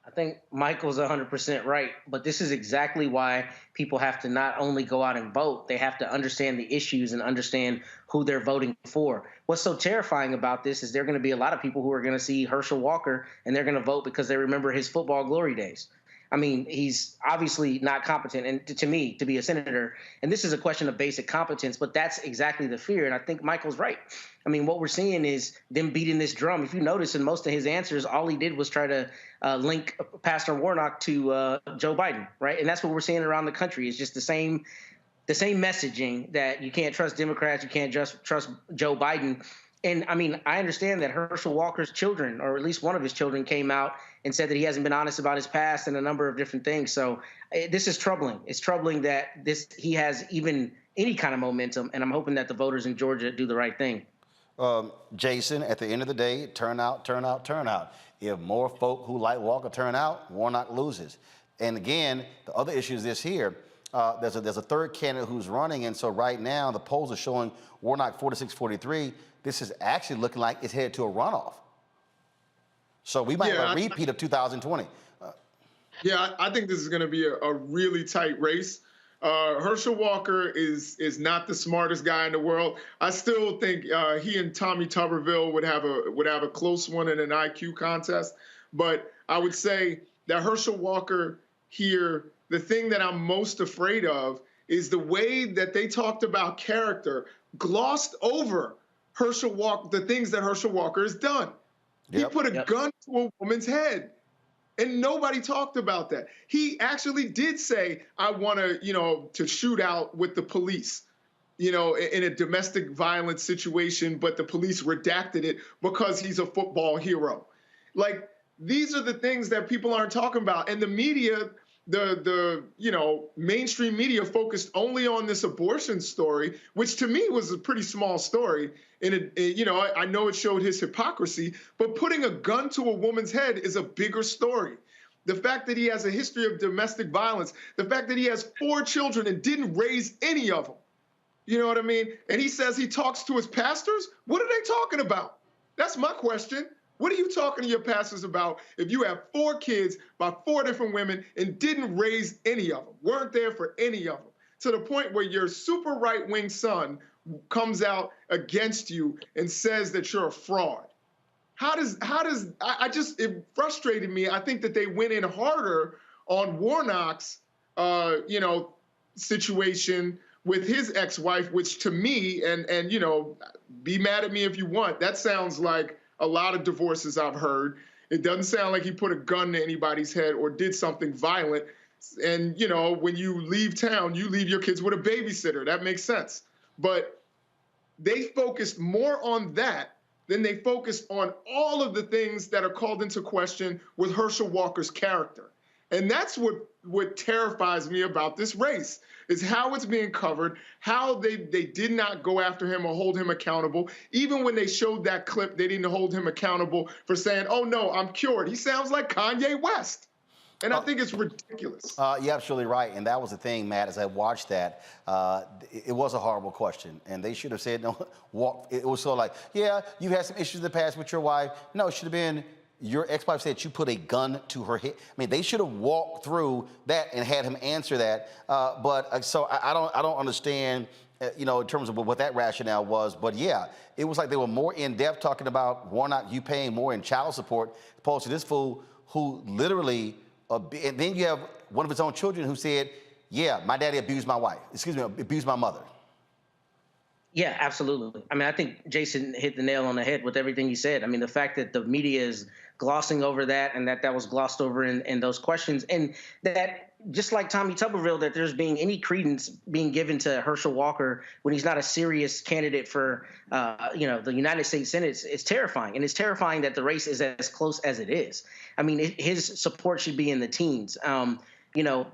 I think Michael's 100% right, but this is exactly why people have to not only go out and vote, they have to understand the issues and understand who they're voting for. What's so terrifying about this is there are going to be a lot of people who are going to see Herschel Walker and they're going to vote because they remember his football glory days. I mean, he's obviously not competent, and to me, to be a senator, and this is a question of basic competence, but that's exactly the fear, and I think Michael's right. I mean, what we're seeing is them beating this drum. If you notice in most of his answers, all he did was try to link Pastor Warnock to Joe Biden, right? And that's what we're seeing around the country. It's just the same messaging that you can't trust Democrats, you can't just trust Joe Biden. And I mean, I understand that Herschel Walker's children, or at least one of his children, came out and said that he hasn't been honest about his past and a number of different things. So this is troubling. It's troubling that he has even any kind of momentum, and I'm hoping that the voters in Georgia do the right thing. Jason, at the end of the day, turn out. If more folk who like Walker turn out, Warnock loses. And again, the other issue is this here. There's a third candidate who's running, and so right now the polls are showing Warnock 46-43. This is actually looking like it's headed to a runoff. So we might have a repeat of 2020. I think this is going to be a really tight race. Herschel Walker is not the smartest guy in the world. I still think he and Tommy Tuberville would have a close one in an IQ contest. But I would say that Herschel Walker here, the thing that I'm most afraid of is the way that they talked about character, glossed over the things that Herschel Walker has done. He put a gun to a woman's head, and nobody talked about that. He actually did say, I want to shoot out with the police, in a domestic violence situation, but the police redacted it because he's a football hero. Like, these are the things that people aren't talking about. And the media, the mainstream media focused only on this abortion story, which to me was a pretty small story. And I know it showed his hypocrisy, but putting a gun to a woman's head is a bigger story. The fact that he has a history of domestic violence, the fact that he has 4 children and didn't raise any of them. You know what I mean? And he says he talks to his pastors. What are they talking about? That's my question. What are you talking to your pastors about if you have 4 kids by 4 different women and didn't raise any of them, weren't there for any of them, to the point where your super right-wing son comes out against you and says that you're a fraud? It frustrated me. I think that they went in harder on Warnock's, situation with his ex-wife, which to me, and be mad at me if you want, that sounds like a lot of divorces I've heard. It doesn't sound like he put a gun to anybody's head or did something violent. And, when you leave town, you leave your kids with a babysitter. That makes sense. But they focused more on that than they focused on all of the things that are called into question with Herschel Walker's character. And that's what terrifies me about this race, is how it's being covered, how they did not go after him or hold him accountable. Even when they showed that clip, they didn't hold him accountable for saying, oh, no, I'm cured. He sounds like Kanye West. And I think it's ridiculous. You're absolutely right. And that was the thing, Matt, as I watched that, it was a horrible question. And they should have said, no, it was so like, yeah, you had some issues in the past with your wife. No, it should have been, your ex-wife said you put a gun to her head. I mean, they should have walked through that and had him answer that. So I don't understand, in terms of what that rationale was. But yeah, it was like they were more in depth talking about Warnock, you paying more in child support, opposed to this fool who literally, and then you have one of his own children who said, yeah, my daddy abused my mother. Yeah, absolutely. I mean, I think Jason hit the nail on the head with everything he said. I mean, the fact that the media is glossing over that and that was glossed over in those questions, and that just like Tommy Tuberville, that there's being any credence being given to Herschel Walker when he's not a serious candidate for, the United States Senate, it's terrifying. And it's terrifying that the race is as close as it is. I mean, his support should be in the teens.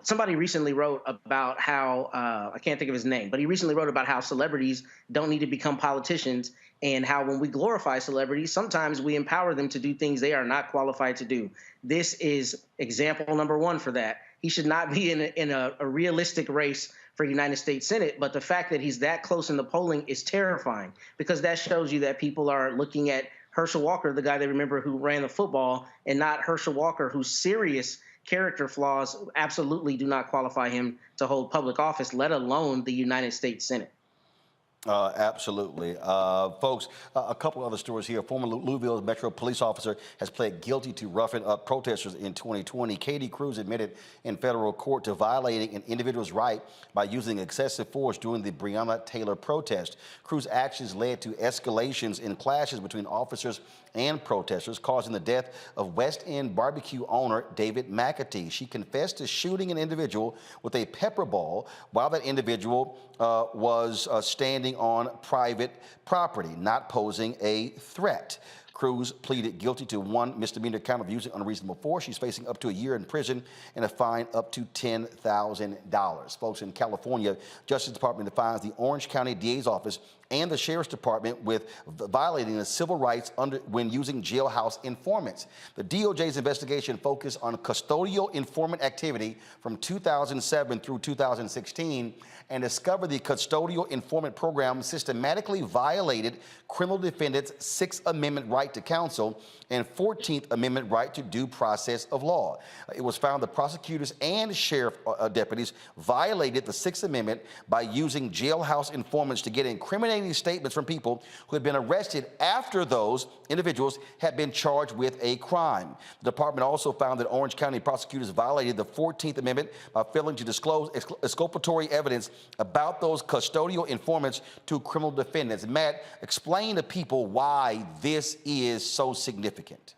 Somebody recently wrote about how, I can't think of his name, but he recently wrote about how celebrities don't need to become politicians, and how when we glorify celebrities, sometimes we empower them to do things they are not qualified to do. This is example number 1 for that. He should not be in a realistic race for United States Senate, but the fact that he's that close in the polling is terrifying, because that shows you that people are looking at Herschel Walker, the guy they remember who ran the football, and not Herschel Walker, whose serious character flaws absolutely do not qualify him to hold public office, let alone the United States Senate. Absolutely. Folks, a couple other stories here. Former Louisville Metro police officer has pled guilty to roughing up protesters in 2020. Katie Cruz admitted in federal court to violating an individual's right by using excessive force during the Breonna Taylor protest. Cruz's actions led to escalations in clashes between officers and protesters, causing the death of West End barbecue owner David McAtee. She confessed to shooting an individual with a pepper ball while that individual was standing on private property, not posing a threat. Cruz pleaded guilty to 1 misdemeanor count of using unreasonable force. She's facing up to a year in prison and a fine up to $10,000. Folks, in California, Justice Department defines the Orange County DA's office and the Sheriff's Department with violating the civil rights when using jailhouse informants. The DOJ's investigation focused on custodial informant activity from 2007 through 2016 and discovered the custodial informant program systematically violated criminal defendants' 6th Amendment right to counsel and 14th Amendment right to due process of law. It was found that prosecutors and sheriff deputies violated the 6th Amendment by using jailhouse informants to get incriminating incriminating statements from people who had been arrested after those individuals had been charged with a crime. The department also found that Orange County prosecutors violated the 14th Amendment by failing to disclose exculpatory evidence about those custodial informants to criminal defendants. Matt, explain to people why this is so significant.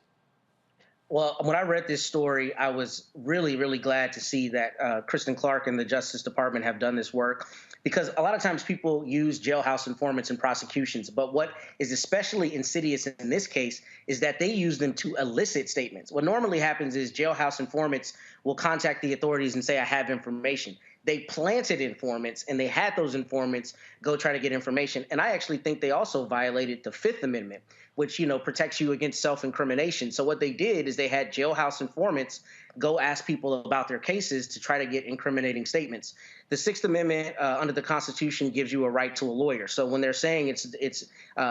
Well, when I read this story, I was really, really glad to see that Kristen Clark and the Justice Department have done this work, because a lot of times people use jailhouse informants in prosecutions. But what is especially insidious in this case is that they use them to elicit statements. What normally happens is jailhouse informants will contact the authorities and say, I have information. They planted informants, and they had those informants go try to get information. And I actually think they also violated the Fifth Amendment, which, you know, protects you against self-incrimination. So what they did is they had jailhouse informants go ask people about their cases to try to get incriminating statements. The Sixth Amendment under the Constitution gives you a right to a lawyer. So when they're saying it's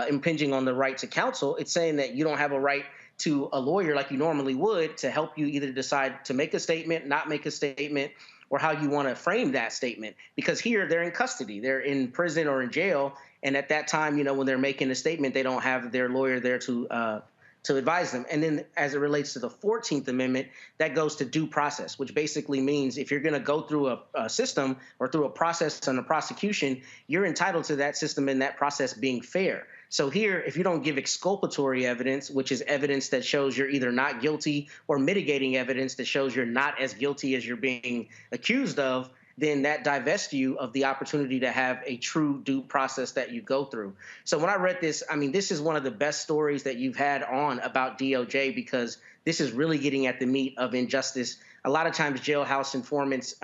impinging on the right to counsel, it's saying that you don't have a right to a lawyer like you normally would to help you either decide to make a statement, not make a statement, or how you want to frame that statement. Because here they're in custody, they're in prison or in jail, and at that time, you know, when they're making a statement, they don't have their lawyer there to advise them. And then as it relates to the 14th Amendment, that goes to due process, which basically means if you're going to go through a system or through a process on a prosecution, you're entitled to that system and that process being fair. So here, if you don't give exculpatory evidence, which is evidence that shows you're either not guilty, or mitigating evidence that shows you're not as guilty as you're being accused of, then that divests you of the opportunity to have a true due process that you go through. So when I read this, I mean, this is one of the best stories that you've had on about DOJ, because this is really getting at the meat of injustice. A lot of times jailhouse informants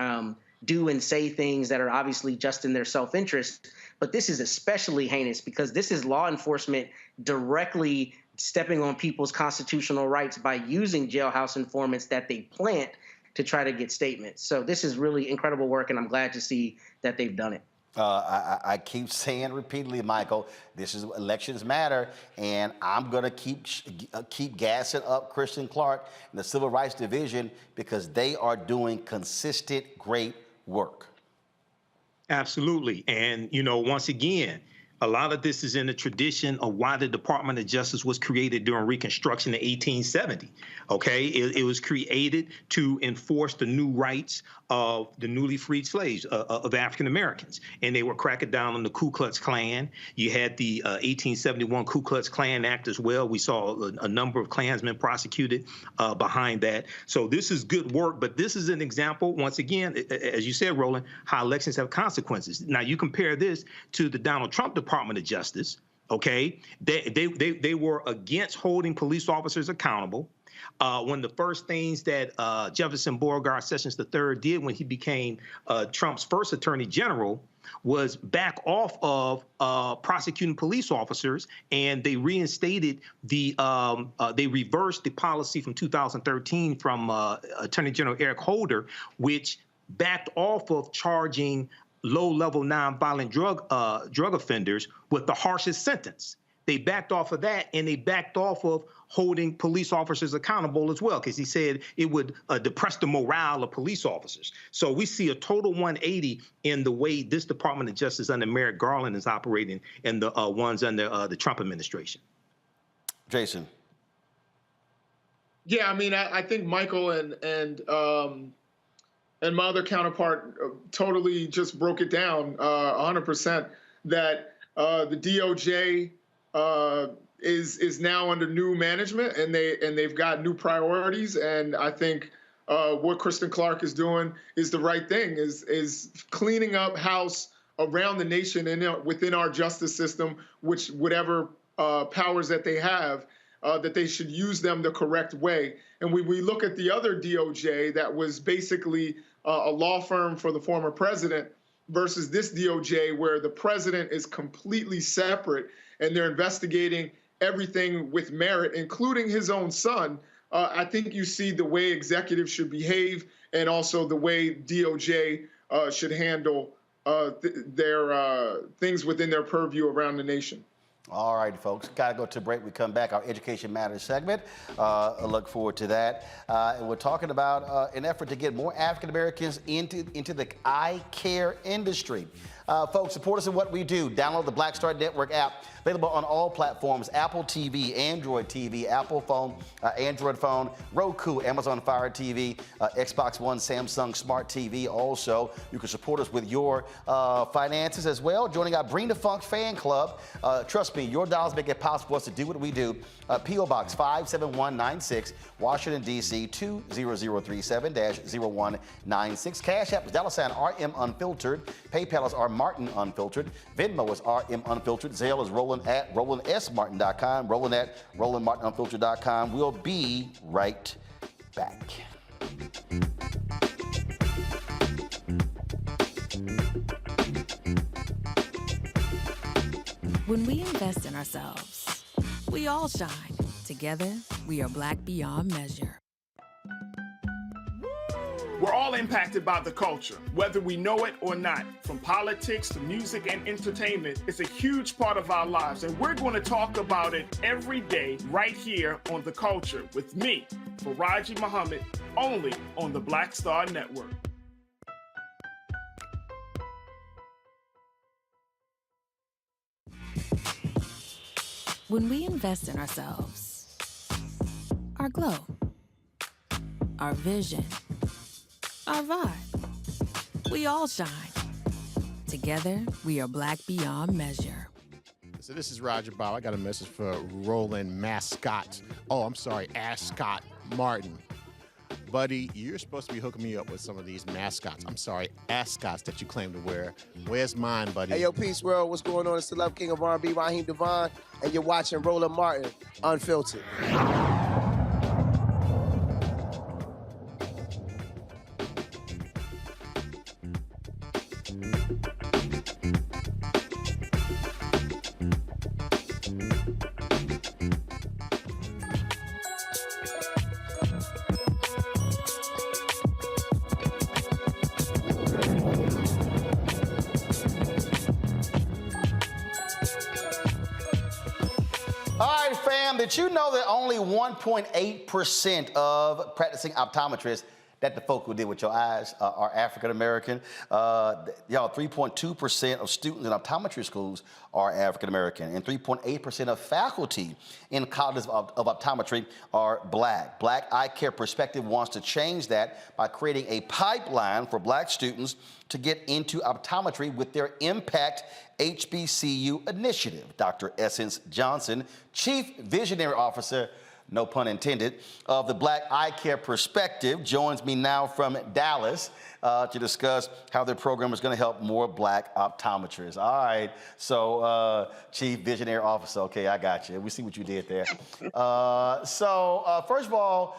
do and say things that are obviously just in their self-interest, but this is especially heinous because this is law enforcement directly stepping on people's constitutional rights by using jailhouse informants that they plant to try to get statements. So this is really incredible work, and I'm glad to see that they've done it. I keep saying repeatedly, Michael, this is elections matter, and I'm going to keep gassing up Kristen Clark and the Civil Rights Division because they are doing consistent, great work. Absolutely. And, you know, once again, a lot of this is in the tradition of why the Department of Justice was created during Reconstruction in 1870. Okay, it was created to enforce the new rights of the newly freed slaves of African Americans, and they were cracking down on the Ku Klux Klan. You had the 1871 Ku Klux Klan Act as well. We saw a number of Klansmen prosecuted behind that. So this is good work, but this is an example, once again, as you said, Roland, how elections have consequences. Now you compare this to the Donald Trump Department of Justice. Okay, they were against holding police officers accountable. One of the first things that Jefferson Beauregard Sessions III did when he became Trump's first attorney general was back off of prosecuting police officers, and they reinstated they reversed the policy from 2013 from Attorney General Eric Holder, which backed off of charging low-level nonviolent drug offenders with the harshest sentence. They backed off of that, and they backed off of holding police officers accountable as well, because he said it would depress the morale of police officers. So we see a total 180 in the way this Department of Justice under Merrick Garland is operating and the ones under the Trump administration. Jason. Yeah, I mean, I think Michael and my other counterpart totally just broke it down 100%, that the DOJ is now under new management, and they've got new priorities. And I think what Kristen Clark is doing is the right thing, is cleaning up house around the nation and within our justice system, which whatever powers that they have, that they should use them the correct way. And we look at the other DOJ that was basically a law firm for the former president versus this DOJ, where the president is completely separate and they're investigating everything with merit, including his own son. I think you see the way executives should behave and also the way DOJ should handle their things within their purview around the nation. All right, folks, got to go to break. We come back, our Education Matters segment. I look forward to that. And we're talking about an effort to get more African Americans into the eye care industry. Folks, support us in what we do. Download the Black Star Network app, available on all platforms: Apple TV, Android TV, Apple phone, Android phone, Roku, Amazon Fire TV, Xbox One, Samsung Smart TV. Also, you can support us with your finances as well, joining our Bring the Funk fan club. Trust me, your dollars make it possible for us to do what we do. P.O. Box 57196, Washington, D.C. 20037-0196. Cash App is $RM Unfiltered. PayPal is R Martin Unfiltered. Venmo is RM Unfiltered. Zelle is Roland at RolandSMartin.com. Roland at RolandMartinUnfiltered.com. We'll be right back. When we invest in ourselves, we all shine. Together, we are Black beyond measure. We're all impacted by the culture, whether we know it or not. From politics to music and entertainment, it's a huge part of our lives, and we're going to talk about it every day right here on The Culture with me, Faraji Muhammad, only on the Black Star Network. When we invest in ourselves, our glow, our vision, our vibe, we all shine. Together, we are Black beyond measure. So this is Roger Bob. I got a message for Roland Ascot Martin. Buddy, you're supposed to be hooking me up with some of these mascots. I'm sorry, ascots that you claim to wear. Where's mine, buddy? Hey, yo, Peace World. What's going on? It's the Love King of R&B, Raheem Devon, and you're watching Roland Martin Unfiltered. Did you know that only 1.8% of practicing optometrists, that the folk who deal with your eyes, are African American? 3.2% of students in optometry schools are African American, and 3.8% of faculty in colleges of optometry are Black. Black Eye Care Perspective wants to change that by creating a pipeline for Black students to get into optometry with their Impact HBCU initiative. Dr. Essence Johnson, Chief Visionary Officer, no pun intended, of the Black Eye Care Perspective, joins me now from Dallas to discuss how their program is going to help more Black optometrists. All right, so Chief Visionary Officer, okay, I got you. We see what you did there. First of all,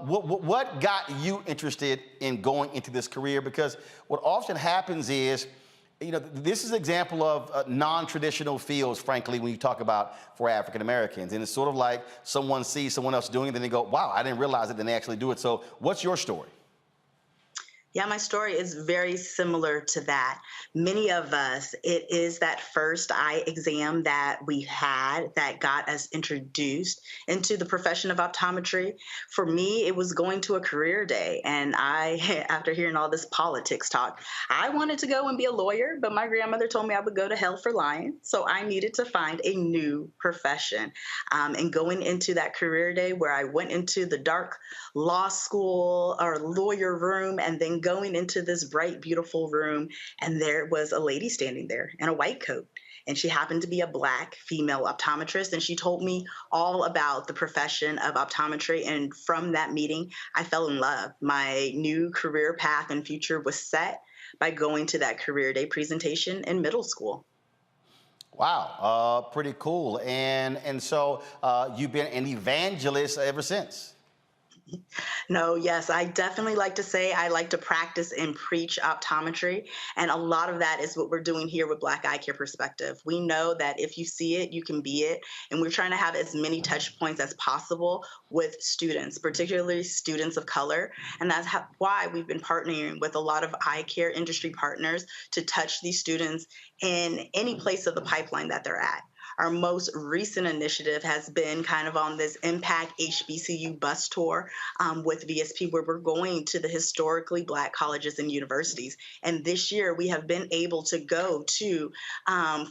what got you interested in going into this career? Because what often happens is, you know, this is an example of non-traditional fields, frankly, when you talk about for African Americans. And it's sort of like someone sees someone else doing it, then they go, wow, I didn't realize it, then they actually do it. So what's your story? Yeah, my story is very similar to that. Many of us, it is that first eye exam that we had that got us introduced into the profession of optometry. For me, it was going to a career day. And after hearing all this politics talk, I wanted to go and be a lawyer, but my grandmother told me I would go to hell for lying. So I needed to find a new profession. And going into that career day where I went into the dark law school or lawyer room and then going into this bright, beautiful room, and there was a lady standing there in a white coat. And she happened to be a Black female optometrist, and she told me all about the profession of optometry. And from that meeting, I fell in love. My new career path and future was set by going to that career day presentation in middle school. Wow, pretty cool. And so you've been an evangelist ever since. No, yes, I definitely like to say I like to practice and preach optometry. And a lot of that is what we're doing here with Black Eye Care Perspective. We know that if you see it, you can be it. And we're trying to have as many touch points as possible with students, particularly students of color. And that's why we've been partnering with a lot of eye care industry partners to touch these students in any place of the pipeline that they're at. Our most recent initiative has been kind of on this Impact HBCU bus tour with VSP, where we're going to the historically Black colleges and universities. And this year we have been able to go to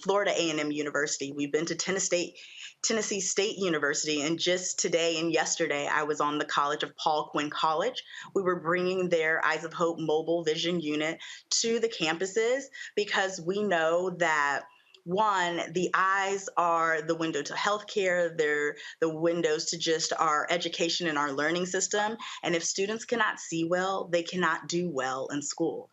Florida A&M University. We've been to Tennessee State University, and just today and yesterday I was on the College of Paul Quinn College. We were bringing their Eyes of Hope mobile vision unit to the campuses because we know that one, the eyes are the window to healthcare. They're the windows to just our education and our learning system. And if students cannot see well, they cannot do well in school.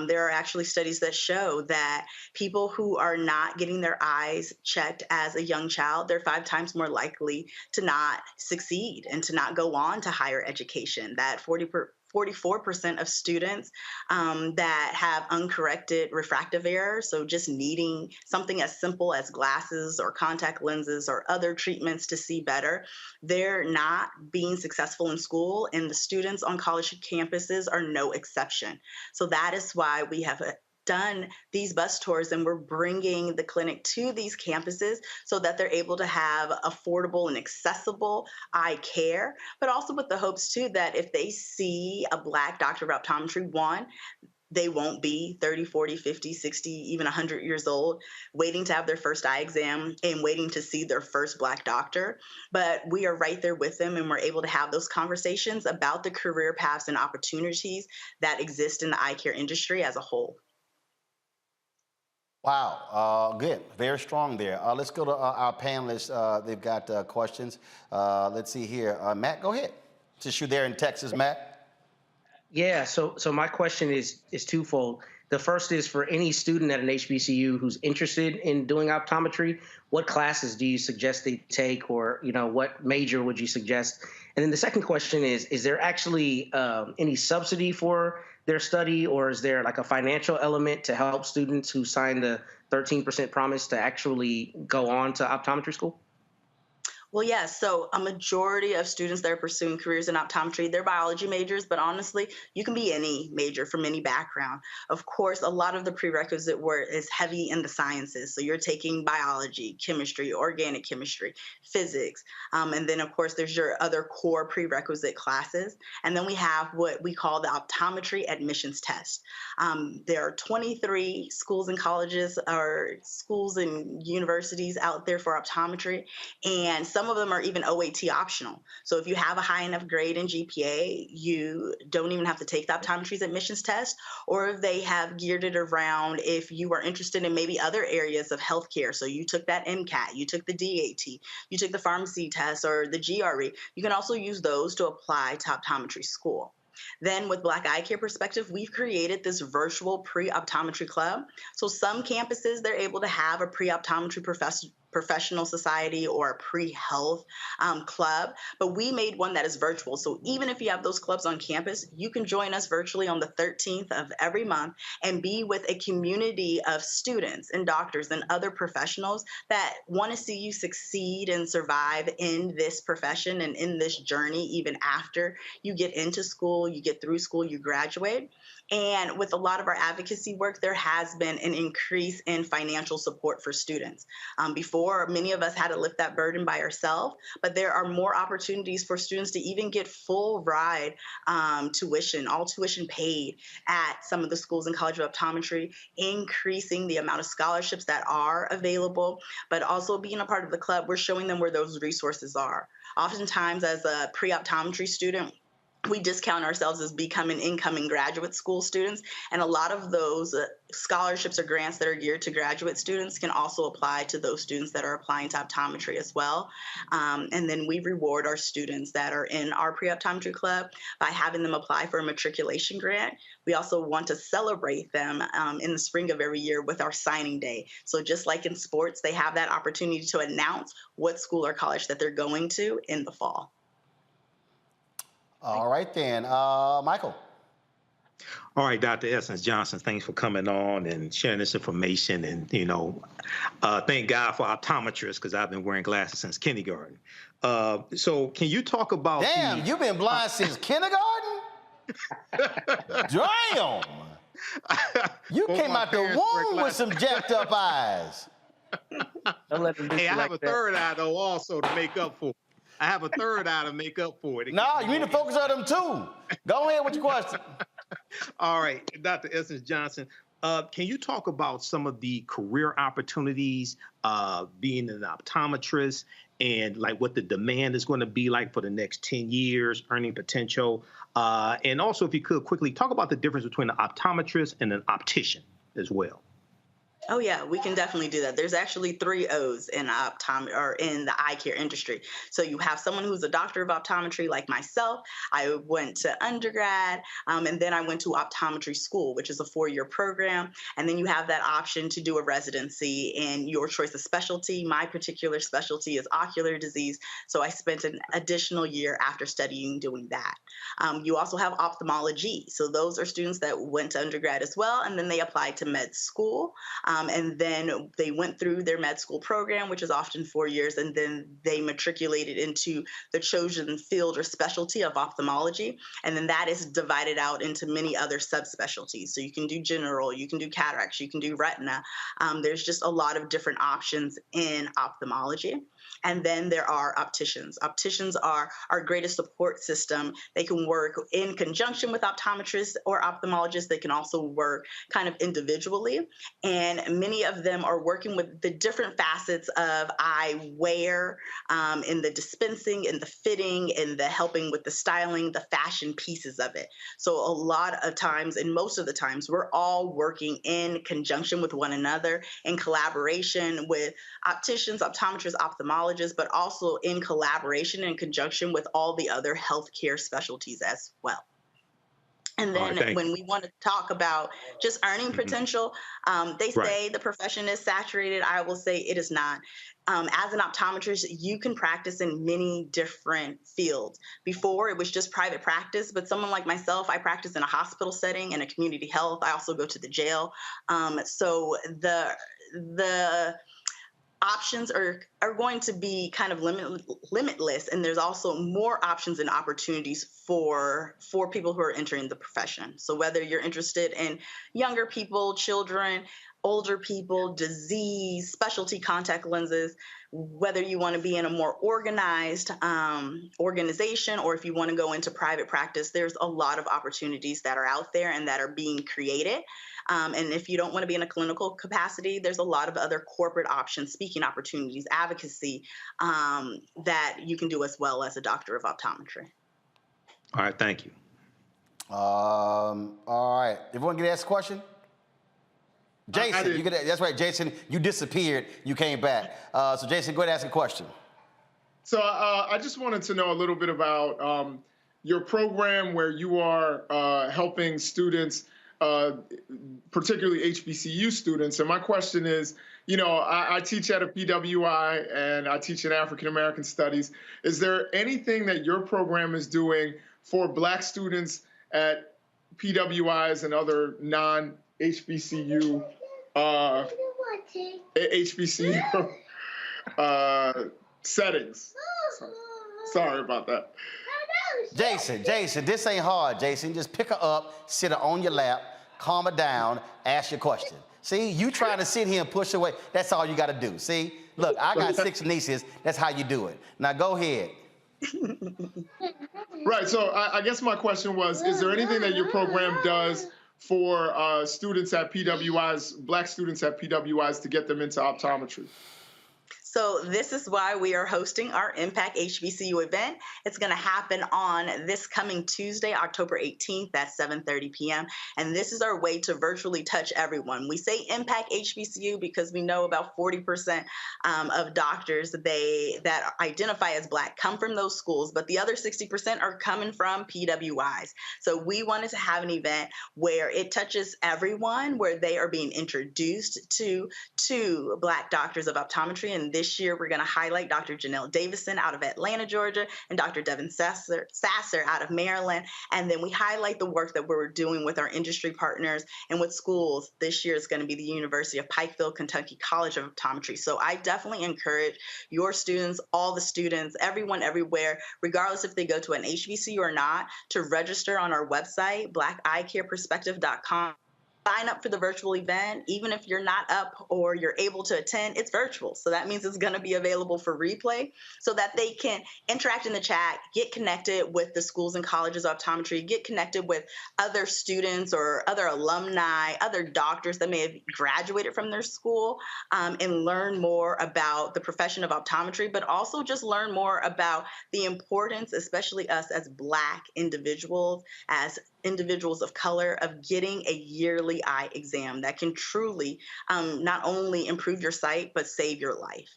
There are actually studies that show that people who are not getting their eyes checked as a young child, they're 5 times more likely to not succeed and to not go on to higher education. That 44% of students that have uncorrected refractive error, so just needing something as simple as glasses or contact lenses or other treatments to see better, they're not being successful in school, and the students on college campuses are no exception. So that is why we have done these bus tours, and we're bringing the clinic to these campuses so that they're able to have affordable and accessible eye care, but also with the hopes too that if they see a Black doctor of optometry, one, they won't be 30, 40, 50, 60, even 100 years old, waiting to have their first eye exam and waiting to see their first Black doctor. But we are right there with them, and we're able to have those conversations about the career paths and opportunities that exist in the eye care industry as a whole. Wow, good, very strong there. Let's go to our panelists. They've got questions. Let's see here. Matt, go ahead. Since you're there in Texas, Matt. Yeah, so my question is twofold. The first is for any student at an HBCU who's interested in doing optometry, what classes do you suggest they take, or what major would you suggest? And then the second question is there actually any subsidy for their study, or is there like a financial element to help students who sign the 13% promise to actually go on to optometry school? Well, yes. So a majority of students that are pursuing careers in optometry, they're biology majors, but honestly, you can be any major from any background. Of course, a lot of the prerequisite work is heavy in the sciences. So you're taking biology, chemistry, organic chemistry, physics. And then, of course, there's your other core prerequisite classes. And then we have what we call the optometry admissions test. There are 23 schools and colleges or schools and universities out there for optometry. And some of them are even OAT optional. So if you have a high enough grade in GPA, you don't even have to take the optometry's admissions test, or if they have geared it around if you are interested in maybe other areas of healthcare. So you took that MCAT, you took the DAT, you took the pharmacy test or the GRE. You can also use those to apply to optometry school. Then with Black Eye Care Perspective, we've created this virtual pre-optometry club. So some campuses, they're able to have a pre-optometry professional society or a pre-health club, but we made one that is virtual. So even if you have those clubs on campus, you can join us virtually on the 13th of every month and be with a community of students and doctors and other professionals that want to see you succeed and survive in this profession and in this journey, even after you get into school, you get through school, you graduate. And with a lot of our advocacy work, there has been an increase in financial support for students. Before, many of us had to lift that burden by ourselves, but there are more opportunities for students to even get full ride tuition, all tuition paid at some of the schools and College of Optometry, increasing the amount of scholarships that are available, but also being a part of the club, we're showing them where those resources are. Oftentimes, as a pre-optometry student, we discount ourselves as becoming incoming graduate school students. And a lot of those scholarships or grants that are geared to graduate students can also apply to those students that are applying to optometry as well. And then we reward our students that are in our pre-optometry club by having them apply for a matriculation grant. We also want to celebrate them in the spring of every year with our signing day. So just like in sports, they have that opportunity to announce what school or college that they're going to in the fall. All right, then. Michael. All right, Dr. Essence Johnson, thanks for coming on and sharing this information. And, thank God for optometrists, because I've been wearing glasses since kindergarten. So can you talk about... Damn, you've been blind since kindergarten? Damn. You came out the womb with some jacked up eyes. Don't let them do Hey, I you have like a third eye though also to make up for it. I have a third eye to make up for it. No, you need to focus on them too. Go ahead with your question. All right, Dr. Essence Johnson, can you talk about some of the career opportunities being an optometrist and like what the demand is going to be like for the next 10 years, earning potential? And also, if you could quickly talk about the difference between an optometrist and an optician as well. Oh yeah, we can definitely do that. There's actually 3 O's in optometry or in the eye care industry. So you have someone who's a doctor of optometry like myself. I went to undergrad and then I went to optometry school, which is a 4-year program. And then you have that option to do a residency in your choice of specialty. My particular specialty is ocular disease. So I spent an additional year after studying doing that. You also have ophthalmology. So those are students that went to undergrad as well, and then they applied to med school. And then they went through their med school program, which is often 4 years, and then they matriculated into the chosen field or specialty of ophthalmology. And then that is divided out into many other subspecialties. So you can do general, you can do cataracts, you can do retina. There's just a lot of different options in ophthalmology. And then there are opticians. Opticians are our greatest support system. They can work in conjunction with optometrists or ophthalmologists. They can also work kind of individually. And many of them are working with the different facets of eyewear, in the dispensing, in the fitting, in the helping with the styling, the fashion pieces of it. So a lot of times, and most of the times, we're all working in conjunction with one another, in collaboration with opticians, optometrists, ophthalmologists, but also in collaboration and conjunction with all the other healthcare specialties as well. And then when we want to talk about just earning potential, they say the profession is saturated. I will say it is not. As an optometrist, you can practice in many different fields. Before, it was just private practice, but someone like myself, I practice in a hospital setting, in a community health. I also go to the jail. So the options are going to be kind of limitless, and there's also more options and opportunities for people who are entering the profession. So whether you're interested in younger people, children, older people, disease, specialty contact lenses, whether you want to be in a more organized organization, or if you want to go into private practice, there's a lot of opportunities that are out there and that are being created. And if you don't want to be in a clinical capacity, there's a lot of other corporate options, speaking opportunities, advocacy that you can do as well as a doctor of optometry. All right, thank you. All right, everyone get to ask a question? Jason, you get that's right, Jason, you disappeared, you came back. So Jason, go ahead and ask a question. So I just wanted to know a little bit about your program where you are helping students, particularly HBCU students. And my question is, you know, I teach at a PWI and I teach in African American Studies. Is there anything that your program is doing for Black students at PWIs and other non-HBCU settings? Sorry about that. Jason, this ain't hard, Jason. Just pick her up, sit her on your lap, calm her down, ask your question. See, you trying to sit here and push away. That's all you got to do. See, look, I got 6 nieces. That's how you do it. Now go ahead. Right. So I guess my question was, is there anything that your program does for students at PWIs, Black students at PWIs, to get them into optometry? So this is why we are hosting our Impact HBCU event. It's going to happen on this coming Tuesday, October 18th at 7:30 p.m. And this is our way to virtually touch everyone. We say Impact HBCU because we know about 40% of doctors that identify as Black come from those schools, but the other 60% are coming from PWIs. So we wanted to have an event where it touches everyone, where they are being introduced to Black doctors of optometry. And this year, we're going to highlight Dr. Janelle Davison out of Atlanta, Georgia, and Dr. Devin Sasser out of Maryland. And then we highlight the work that we're doing with our industry partners and with schools. This year is going to be the University of Pikeville, Kentucky College of Optometry. So I definitely encourage your students, all the students, everyone, everywhere, regardless if they go to an HBCU or not, to register on our website, blackeyecareperspective.com. sign up for the virtual event. Even if you're not up or you're able to attend, it's virtual. So that means it's going to be available for replay so that they can interact in the chat, get connected with the schools and colleges of optometry, get connected with other students or other alumni, other doctors that may have graduated from their school, and learn more about the profession of optometry, but also just learn more about the importance, especially us as Black individuals, as individuals of color, of getting a yearly eye exam that can truly not only improve your sight, but save your life.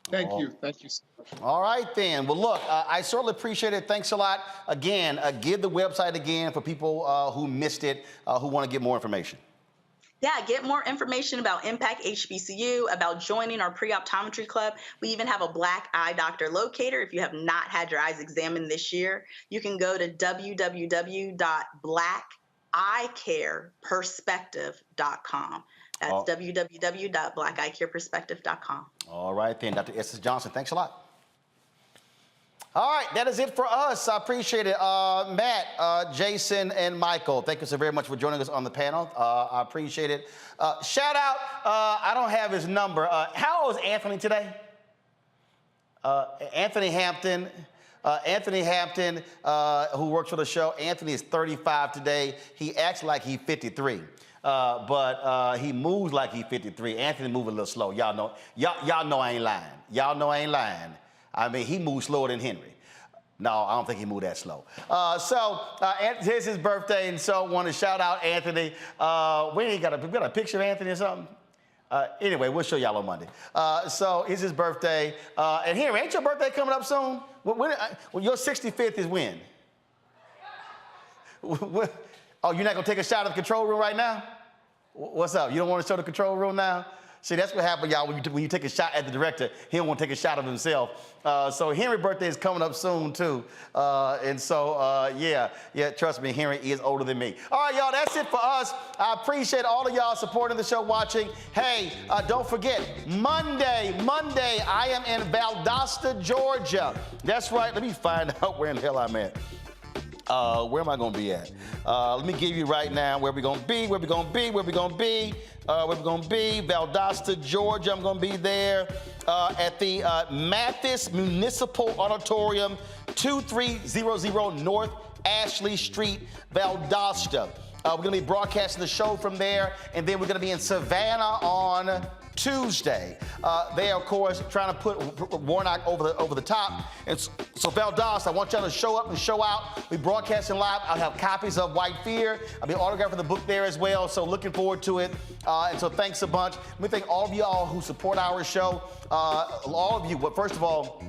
Thank you. Thank you so much. All right, then. Well, look, I certainly appreciate it. Thanks a lot. Again, give the website again for people who missed it, who want to get more information. Yeah, get more information about Impact HBCU, about joining our pre-optometry club. We even have a Black eye doctor locator. If you have not had your eyes examined this year, you can go to www.blackeyecareperspective.com. That's www.blackeyecareperspective.com. All right, then. Dr. Estes Johnson, thanks a lot. All right, that is it for us. I appreciate it. Matt, Jason, and Michael, thank you so very much for joining us on the panel. I appreciate it. Shout out, I don't have his number. How old is Anthony today? Anthony Hampton, who works for the show. Anthony is 35 today. He acts like he's 53. But he moves like he's 53. Anthony moves a little slow. Y'all know I ain't lying. Y'all know I ain't lying. I mean, he moves slower than Henry. No, I don't think he moved that slow. Here's his birthday, and so I want to shout out Anthony. We got a picture of Anthony or something? Anyway, we'll show y'all on Monday. So here's his birthday. And Henry, ain't your birthday coming up soon? Your 65th is when? Oh, you're not going to take a shot of the control room right now? What's up? You don't want to show the control room now? See, that's what happened, y'all, when you take a shot at the director. He don't want to take a shot of himself. So Henry's birthday is coming up soon, too. Yeah, trust me, Henry is older than me. All right, y'all, that's it for us. I appreciate all of y'all supporting the show, watching. Hey, don't forget, Monday, I am in Valdosta, Georgia. That's right. Let me find out where in the hell I'm at. Where am I going to be at? Let me give you right now where we're going to be, Valdosta, Georgia. I'm going to be there at the Mathis Municipal Auditorium, 2300 North Ashley Street, Valdosta. We're going to be broadcasting the show from there, and then we're going to be in Savannah on Tuesday. They are, of course, trying to put Warnock over the top. And so Valdosta, I want y'all to show up and show out. We're broadcasting live. I'll have copies of White Fear. I'll be autographing the book there as well, so looking forward to it. And so thanks a bunch. Let me thank all of y'all who support our show. All of you, but first of all,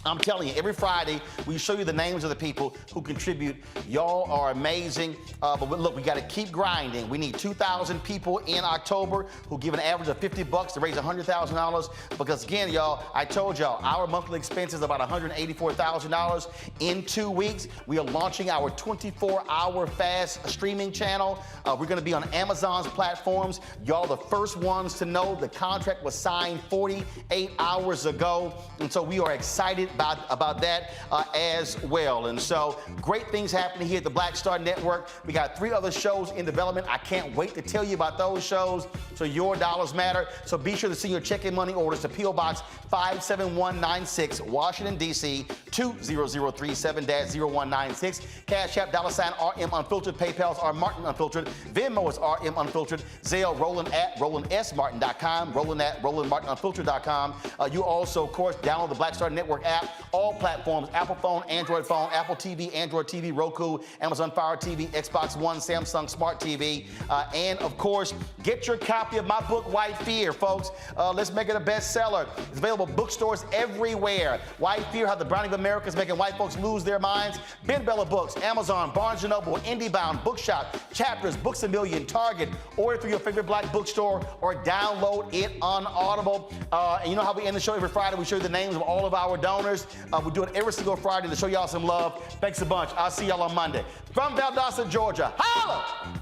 I'm telling you, every Friday, we show you the names of the people who contribute. Y'all are amazing. But look, we got to keep grinding. We need 2,000 people in October who give an average of $50 to raise $100,000. Because again, y'all, I told y'all, our monthly expense is about $184,000. In 2 weeks, we are launching our 24-hour fast streaming channel. We're going to be on Amazon's platforms. Y'all the first ones to know. The contract was signed 48 hours ago. And so we are excited about that as well. And so great things happening here at the Black Star Network. We got 3 other shows in development. I can't wait to tell you about those shows. So your dollars matter. So be sure to send your check and money orders to P.O. Box 57196, Washington, D.C. 20037-0196. Cash App, $RM Unfiltered. PayPal's R Martin Unfiltered. Venmo is RM Unfiltered. Zelle, Roland at RolandSMartin.com. Roland at RolandMartinUnfiltered.com. You also, of course, download the Black Star Network app. All platforms, Apple phone, Android phone, Apple TV, Android TV, Roku, Amazon Fire TV, Xbox One, Samsung Smart TV. And of course, get your copy of my book, White Fear, folks. Let's make it a bestseller. It's available at bookstores everywhere. White Fear, How the Browning of America is Making White Folks Lose Their Minds. Ben Bella Books, Amazon, Barnes & Noble, IndieBound, Bookshop, Chapters, Books A Million, Target. Order through your favorite Black bookstore or download it on Audible. And you know how we end the show every Friday? We show you the names of all of our donors. We do it every single Friday to show y'all some love. Thanks a bunch. I'll see y'all on Monday. From Valdosta, Georgia. Holla!